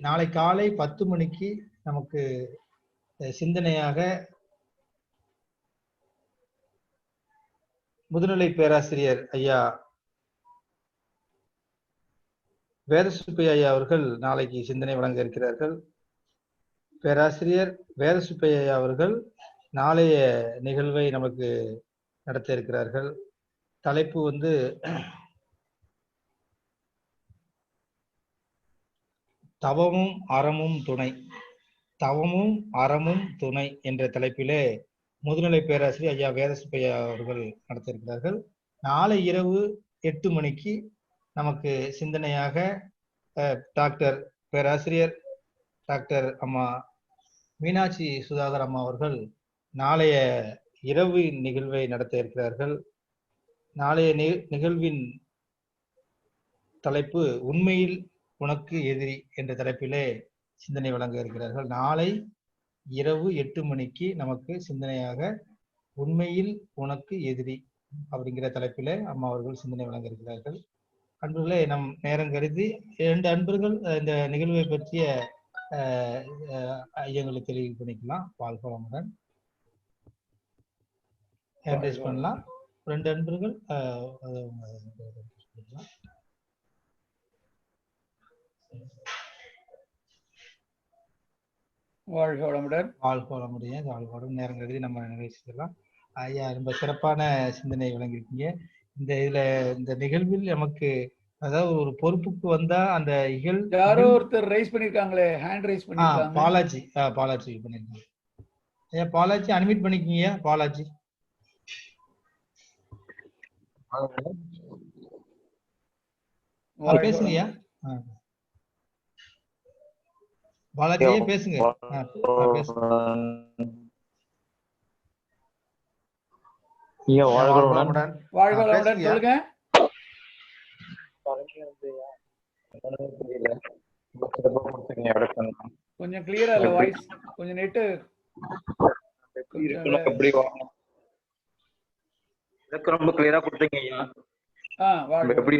நாளை காலை 10 மணிக்கு நமக்கு சிந்தனையாக முதுநிலை பேராசிரியர் ஐயா வேதசுப்பையா ஐயா அவர்கள் நாளைக்கு சிந்தனை வழங்க இருக்கிறார்கள். பேராசிரியர் வேதசுப்பையா ஐயா அவர்கள் நாளைய நிகழ்வை நமக்கு நடத்த இருக்கிறார்கள். தலைப்பு தவமும் அறமும் துணை, தவமும் அறமும் துணை என்ற தலைப்பிலே முதுநிலை பேராசிரியர் ஐயா வேதசுப்பையா அவர்கள் நடத்த இருக்கிறார்கள். நாளை இரவு 8 மணிக்கு நமக்கு சிந்தனையாக டாக்டர் பேராசிரியர் டாக்டர் அம்மா மீனாட்சி சுதாகர் அம்மா அவர்கள் நாளைய இரவு நிகழ்வை நடத்த இருக்கிறார்கள். நாளைய நிகழ்வின் தலைப்பு உண்மையில் உனக்கு எதிரி என்ற தலைப்பிலே சிந்தனை வழங்க இருக்கிறார்கள். நாளை இரவு 8 மணிக்கு நமக்கு சிந்தனையாக உண்மையில் உனக்கு எதிரி அப்படிங்கிற தலைப்பிலே அம்மா அவர்கள் சிந்தனை வழங்க இருக்கிறார்கள். அன்பர்களே, நம் நேரம் கருதி 2 அன்பர்கள் இந்த நிகழ்வை பற்றிய ஐயங்களை தெளிவு பண்ணிக்கலாம். வாழ்க வளமுடன். ஹேண்ட்ரைஸ் பண்ணலாம். 2 அன்பர்கள் வாழ்க வளமுடன், வாழ்க வளமுடைய வாழ்க வளம். நேரம் கருதி நம்ம நிறைவு செய்யலாம். ஐயா, ரொம்ப சிறப்பான சிந்தனை வழங்கியிருக்கீங்க. இந்த நிகழ்வில் நமக்கு அதாவது ஒரு பொறுப்புக்கு வந்தா அந்த யாரோ ஒருத்தர் ரைஸ் பண்ணிருக்காங்களே, ஹேண்ட் ரைஸ் பண்ணிருக்காங்க. பாலாஜி பண்ணிருக்காங்க. ஐயா பாலாஜி அன்மியூட் பண்ணிக்கீங்க. பாலாஜி பேசுங்கய்யா. பாலாஜியே பேசுங்க. வாழ்க வளமுடன் சொல்லுங்க. கொஞ்சம் கிளியரா இல்ல வாய்ஸ், கொஞ்சம் நெட் எனக்கு ரொம்ப கிளியரா கொடுத்தீங்க ஐயா. எப்படி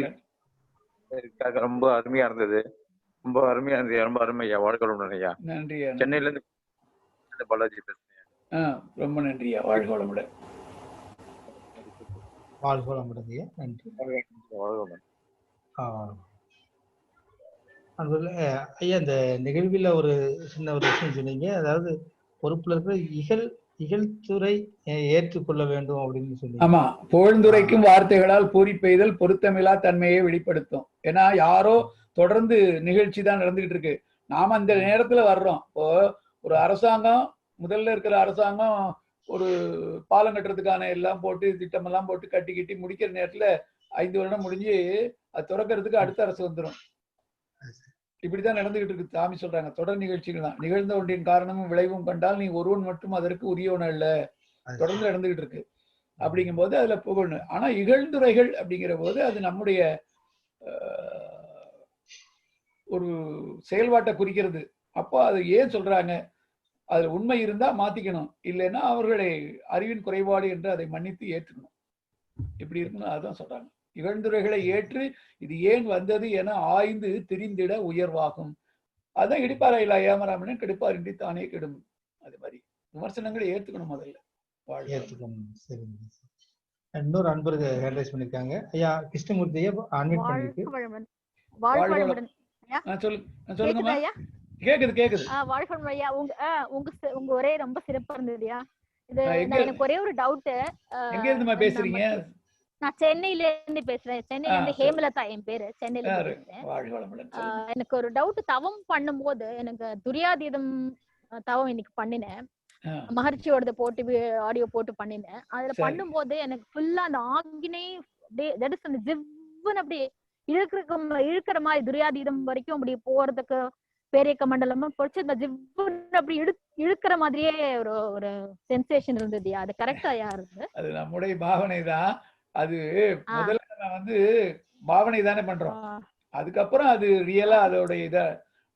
ரொம்ப அருமையா இருந்தது. ரொம்ப அருமையா இருந்தது. ரொம்ப அருமை ஐயா. வாழ்க வளமுடன் ஐயா. நன்றி. சென்னையில இருந்து பாலாஜி பேசுறேன். ரொம்ப நன்றி ஐயா. வாழ்க வளமுடன். வாழ்க வளமுடன் ஐயா. நன்றி. ஐயா, இந்த நிகழ்வில் ஒரு சின்ன ஒரு விஷயம் சொன்னீங்க. அதாவது பொறுப்புல இருக்கிற இகழ்துறை ஏற்றுக்கொள்ள வேண்டும் அப்படின்னு சொன்னீங்க. ஆமா, புகழ்ந்துரைக்கும் வார்த்தைகளால் பூரி பெய்தல் பொருத்தமில்லா தன்மையை வெளிப்படுத்தும். ஏன்னா யாரோ தொடர்ந்து நிகழ்ச்சி தான் நடந்துகிட்டு இருக்கு. நாம அந்த நேரத்துல வர்றோம். இப்போ ஒரு அரசாங்கம், முதல்ல இருக்கிற அரசாங்கம் ஒரு பாலம் கட்டுறதுக்கான எல்லாம் போட்டு திட்டமெல்லாம் போட்டு கட்டி முடிக்கிற நேரத்துல 5 வருடம் முடிஞ்சு அது திறக்கிறதுக்கு அடுத்த அரசு வந்துடும். இப்படித்தான் நடந்துகிட்டு இருக்கு. சாமி சொல்றாங்க, தொடர் நிகழ்ச்சிகள் தான். நிகழ்ந்த ஒன்றின் காரணமும் விளைவும் கண்டால் நீ ஒருவன் மட்டும் அதற்கு உரியவன் அல்ல. தொடர்ந்து நடந்துகிட்டு இருக்கு. அப்படிங்கும் போது அதுல புகழ்னு. ஆனா இகழ்ந்துரைகள் அப்படிங்கிற போது அது நம்முடைய ஒரு செயல்பாட்டை குறிக்கிறது. அப்போ அது ஏன் சொல்றாங்க? அதுல உண்மை இருந்தா மாத்திக்கணும், இல்லைன்னா அவர்களை அறிவின் குறைபாடு என்று அதை மன்னித்து ஏற்றுக்கணும். இப்படி இருக்கணும். அதுதான் சொல்றாங்க. இகழ்ந்துரைகளை ஏற்று இது ஏன் வந்தது என ஆய்ந்து திரிந்திட உயர்வாகும். அதான் இடிப்பாராயிலா ஏமராமன் கெடுப்பார் இன்றி தானே கெடும். அது மாதிரி விமர்சனங்களை ஏற்றுக்கணும். முதல்ல ஏற்றுக்கணும். சரிங்க. இன்னொரு அன்பருக்கு ஹேண்ட்ரைஸ் பண்ணிருக்காங்க. ஐயா கிருஷ்ணமூர்த்தியை அன்மிட் பண்ணிருக்கு. சொல்லுங்க. கேக்குது. வாழ்க்கை ஐயா, உங்க ஒரே ரொம்ப சிறப்பா இருந்ததுயா. இது எனக்கு ஒரே ஒரு டவுட். எங்க இருந்து பேசுறீங்க? நான் சென்னையில இருந்து பேசுறேன். சென்னையில இருந்து ஹேமலதா என் பேரு. சென்னையில இருந்து பேசுறேன். எனக்கு ஒரு டவுட். தவம் பண்ணும்போது எனக்கு துரியாதீதம் தவம் இன்னைக்கு பண்ணினேன். மகர்ஷியோட போட்டு ஆடியோ போட்டு பண்ணினேன். அதுல பண்ணும்போது எனக்கு ஃபுல்லா அந்த ஆக்னை அந்த ஜிவ்வுன்னு அப்படி இழுக்கிற மாதிரி துரியாதீதம் வரைக்கும் அப்படி போறதுக்கு பேரியக்க மண்டலமா பொறிச்சு அந்த ஜிவ்வுன்னு அப்படி இழுக்கிற மாதிரியே ஒரு சென்சேஷன் இருந்தது. அது கரெக்டா யாரு? அது நம்முடைய பாவனை தான். அது முதல்ல நம்ம பாவனை தானே பண்றோம். அதுக்கப்புறம் அது ரியலா அதோட இத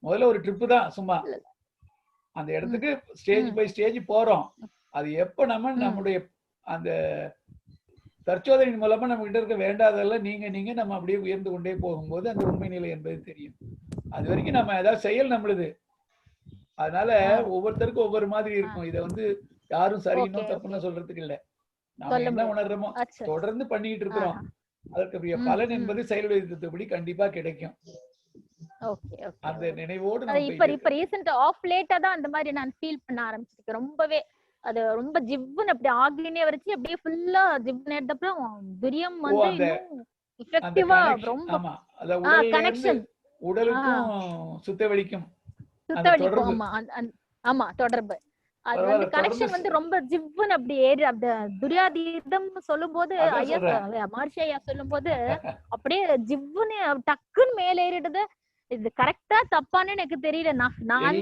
முதல்ல ஒரு ட்ரிப்பு தான். சும்மா அந்த இடத்துக்கு ஸ்டேஜ் பை ஸ்டேஜ் போறோம். அது எப்ப நம்முடைய அந்த தற்சோதனையின் மூலமா நம்ம கிட்ட இருக்க வேண்டாதெல்லாம் நீங்க நம்ம அப்படியே உயர்ந்து கொண்டே போகும்போது அந்த உண்மை நிலை என்பது தெரியும். அது வரைக்கும் நம்ம ஏதாவது செயல் நம்மளுது. அதனால ஒவ்வொருத்தருக்கும் ஒவ்வொரு மாதிரி இருக்கும். இத யாரும் சரின்னு தப்புன்னு சொல்றதுக்கு இல்ல. நாம என்ன உணர்றோமோ தொடர்ந்து பண்ணிட்டு இருக்கிறோம். அதற்கு பலன் என்பது செயல் விதத்தபடி கண்டிப்பா கிடைக்கும். அந்த நினைவோடு இப்ப ரீசன்ட் ஆஃப் லேட்டா தான் அந்த மாதிரி நான் ஃபீல் பண்ண ஆரம்பிச்சிருக்கேன். ரொம்பவே அது ரொம்ப ஜிவ்வுன்னு அப்படி ஆக்லினே வரைச்சு அப்படியே ஃபுல்லா ஜிவ்வுன்னு எடுத்தப்பறம் துரியம் எஃபெக்டிவா ரொம்ப கனெக்ஷன் உடலுக்கும் சுத்தவெளிக்கும். ஆமா, தொடர்பு. அது கனெக்ஷன் ரொம்ப ஜிவ்வுன்னு அப்படி ஏறி அந்த துரியாதீதம் சொல்லும் போது ஐயா மகர்ஷி ஐயா சொல்லும் போது அப்படியே ஜிவ்வுன்னு டக்குன்னு மேல ஏறிடுது. இது கரெக்டா தப்பான்னு எனக்கு தெரியல. நான்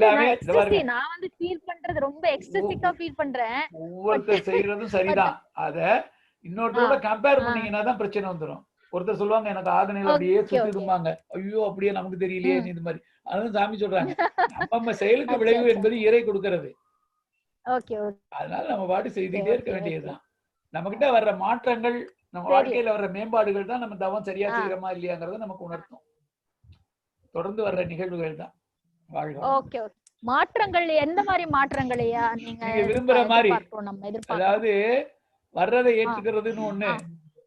ஃபீல் பண்றது ரொம்ப எக்ஸ்ட்ரீக்கா ஃபீல் பண்றேன். ஒவ்வொருத்தர் செய்யறதும் சரிதான். அத இன்னொருத்தரோட கம்பேர் பண்ணீங்கன்னா தான் பிரச்சனை வந்துரும். ஒருத்தர் சொல்லுவாங்க எனக்கு ஆகனையில அப்படியே சுத்திடுமாங்க. ஐயோ அப்படியே நமக்கு தெரியலையே இந்த மாதிரி. அதுவும் சாமி சொல்றாங்க நம்ம செயலுக்கு விளைவு என்பது இறை கொடுக்கிறது. அதனால நம்ம பாட்டு செய்துட்டே இருக்க வேண்டியதுதான். நம்ம கிட்ட வர்ற மாற்றங்கள், நம்ம வாழ்க்கையில வர்ற மேம்பாடுகள் தான் நம்ம தவம் சரியா செய்யறோமா இல்லையாங்கிறத நமக்கு உணர்த்தும். தொடர்ந்து வர்ற நிகழ்வுகள் தான். மாற்றங்கள் எந்த மாதிரி மாற்றங்களையா நீங்க விரும்புற மாதிரி? அதாவது வர்றதை ஏற்றுக்கிறதுன்னு ஒண்ணு.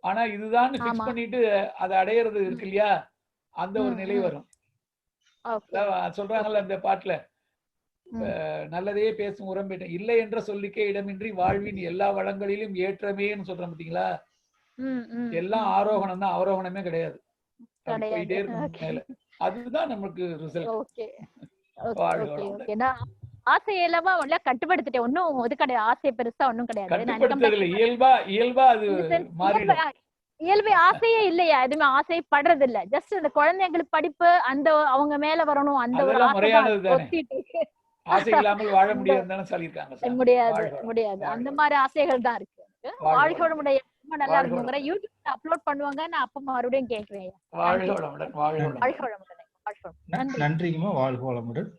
ஆனா இதுதான் பிக்ஸ் பண்ணிட்டு அதை அடையிறது இருக்கு இல்லையா, அந்த ஒரு நிலை வரும். சொல்றாங்கல்ல அந்த பாட்டுல, நல்லதையே பேசும் உரம்பேட்ட இல்லை என்ற சொல்லிக்கே இடமின்றி வாழ்வின் எல்லா வளங்களிலும் ஏற்றமேன்னு சொல்றேன் பாத்தீங்களா. எல்லாம் ஆரோகணம் தான், அவரோகணமே கிடையாது. போயிட்டே இருக்கும் மேல. அதுதான் நமக்கு ரிசல்ட். ஆசையெல்லாம் கட்டுப்படுத்திட்டேன். ஒன்னும் இது கிடையாது. ஆசை பெருசா ஒன்னும் கிடையாது. இயல்பா அது மாறிடும். இயல்பு ஆசையே இல்லையா, எதுவுமே ஆசைப்படுறது இல்ல. ஜஸ்ட் அந்த குழந்தைங்களுக்கு படிப்பு அந்த அவங்க மேல வரணும், அந்த ஒரு ஆசை இல்லாமல் வாழ முடியாதுன்னு சொல்லிருக்காங்க. முடியாது. அந்த மாதிரி ஆசைகள் தான் இருக்கு. வாழ்க்கையோட ரொம்ப நல்லா இருக்குங்கிற யூடியூப்ல அப்லோட் பண்ணுவாங்க. நான் அப்ப மறுபடியும் கேக்குறேன். நன்றிங்கம்மா. வாழ்க வளமுடன்.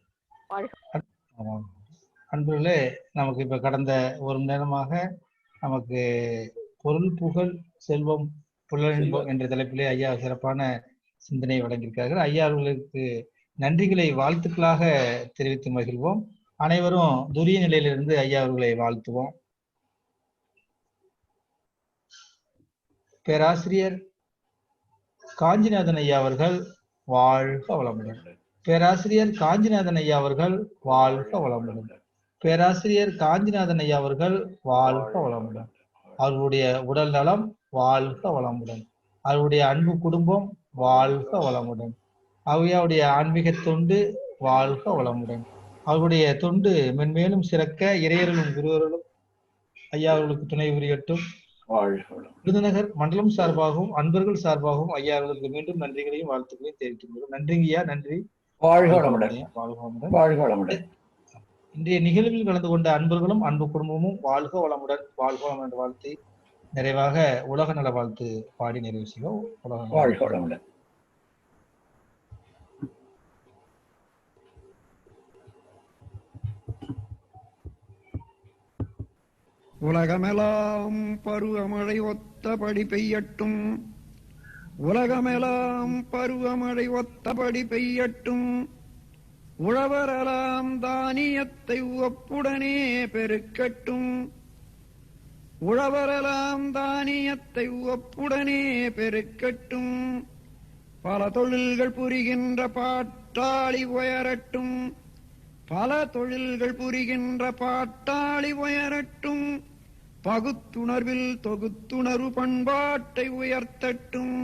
அன்பர்களே, நமக்கு இப்ப கடந்த ஒரு மணி நேரமாக நமக்கு பொருள் புகழ் செல்வம் புலனின்பம் என்ற தலைப்பிலே ஐயா சிறப்பான சிந்தனை வழங்கியிருக்கார்கள். ஐயா அவர்களுக்கு நன்றிகளை வாழ்த்துக்களாக தெரிவித்து மகிழ்வோம். அனைவரும் துரிய நிலையிலிருந்து ஐயா அவர்களை வாழ்த்துவோம். பேராசிரியர் காஞ்சிநாதன் ஐயா அவர்கள் வாழ்க வளமுடன். பேராசிரியர் காஞ்சிநாதன் ஐயா அவர்கள் வாழ்க வளமுடன். பேராசிரியர் காஞ்சிநாதன் ஐயா அவர்கள் வாழ்க வளமுடன். அவருடைய உடல் நலம் வாழ்க வளமுடன். அவருடைய அன்பு குடும்பம் வாழ்க வளமுடன். அவருடைய ஆன்மீக தொண்டு வாழ்க வளமுடன். அவருடைய தொண்டு மென்மேலும் சிறக்க இறையர்களும் குருவர்களும் ஐயா அவர்களுக்கு துணை புரியட்டும். விருதுநகர் மண்டலம் சார்பாகவும் அன்பர்கள் சார்பாகவும் ஐயா அவர்களுக்கு மீண்டும் நன்றிகளையும் வாழ்த்துக்களையும் தெரிவிக்கின்றோம். நன்றிங்க ஐயா. நன்றி. வாழ்க வளமுடன். வாழ்க வளமுடன். இன்றைய நிகழ்வில் கலந்து கொண்ட அன்பர்களும் அன்பு குடும்பமும் வாழ்க வளமுடன் வாழ்க வளமுடன் என்ற வாழ்த்தை நிறைவாக உலக நல வாழ்த்து பாடி நிறைவு செய்வோம். வாழ்க வளமுடன். உலகமெல்லாம் பருவமழை ஒத்தபடி பெய்யட்டும். உலகமெல்லாம் பருவமழை ஒத்தபடி பெய்யட்டும். உழவரெல்லாம் தானியத்தை ஒப்புடனே பெருக்கட்டும். உழவரெல்லாம் தானியத்தை ஒப்புடனே பெருக்கட்டும். பல தொழில்கள் புரிகின்ற பாட்டாளி உயரட்டும். பல தொழில்கள் புரிகின்ற பாட்டாளி உயரட்டும். பகுத்துணர்வில் தொகுத்துணர்வு பண்பாட்டை உயர்த்தட்டும்.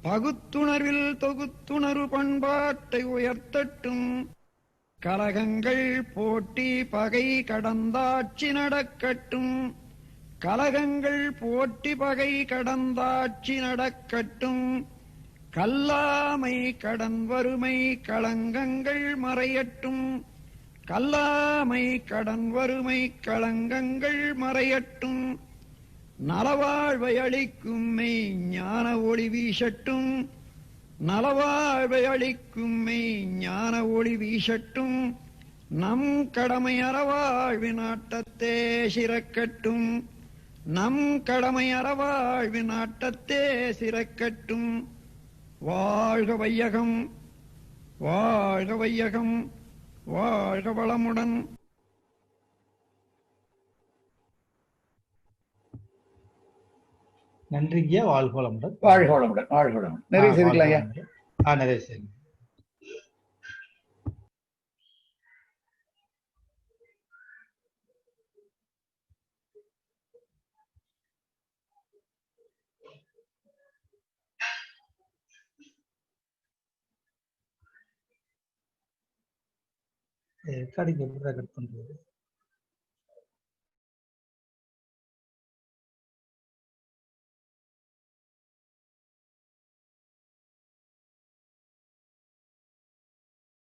பகுத்துணர்வில் தொகுத்துணர்வு பண்பாட்டை உயர்த்தட்டும். கலகங்கள் போட்டி பகை கடந்தாட்சி நடக்கட்டும். கலகங்கள் போட்டி பகை கடந்தாட்சி நடக்கட்டும். கல்லாமை கடன் வறுமை களங்கங்கள் மறையட்டும். கல்லாமை கடன் வறுமை களங்கங்கள் மறையட்டும். நலவாழ்வை அளிக்கும் மெய் ஞான ஒளி வீசட்டும். நலவாழ்வை அளிக்கும் மெய் ஞான ஒளி வீசட்டும். நம் கடமை அறவாழ்வின் ஆட்டத்தே சிறக்கட்டும். நம் கடமை அறவாழ்வின் ஆட்டத்தே சிறக்கட்டும். வாழ்க வையகம், வாழ்க வையகம், வாழ்க வளமுடன். நன்றிங்க. வாழ்க வளமுடன். வாழ்க வளமுடன். வாழ்க வளமுடன். நிறைய செய்திக்கலாம் ஐயா. நிறைய செய்தி. ரெக்கார்டிங் எப்படி ரெக்கார்ட் பண்றது?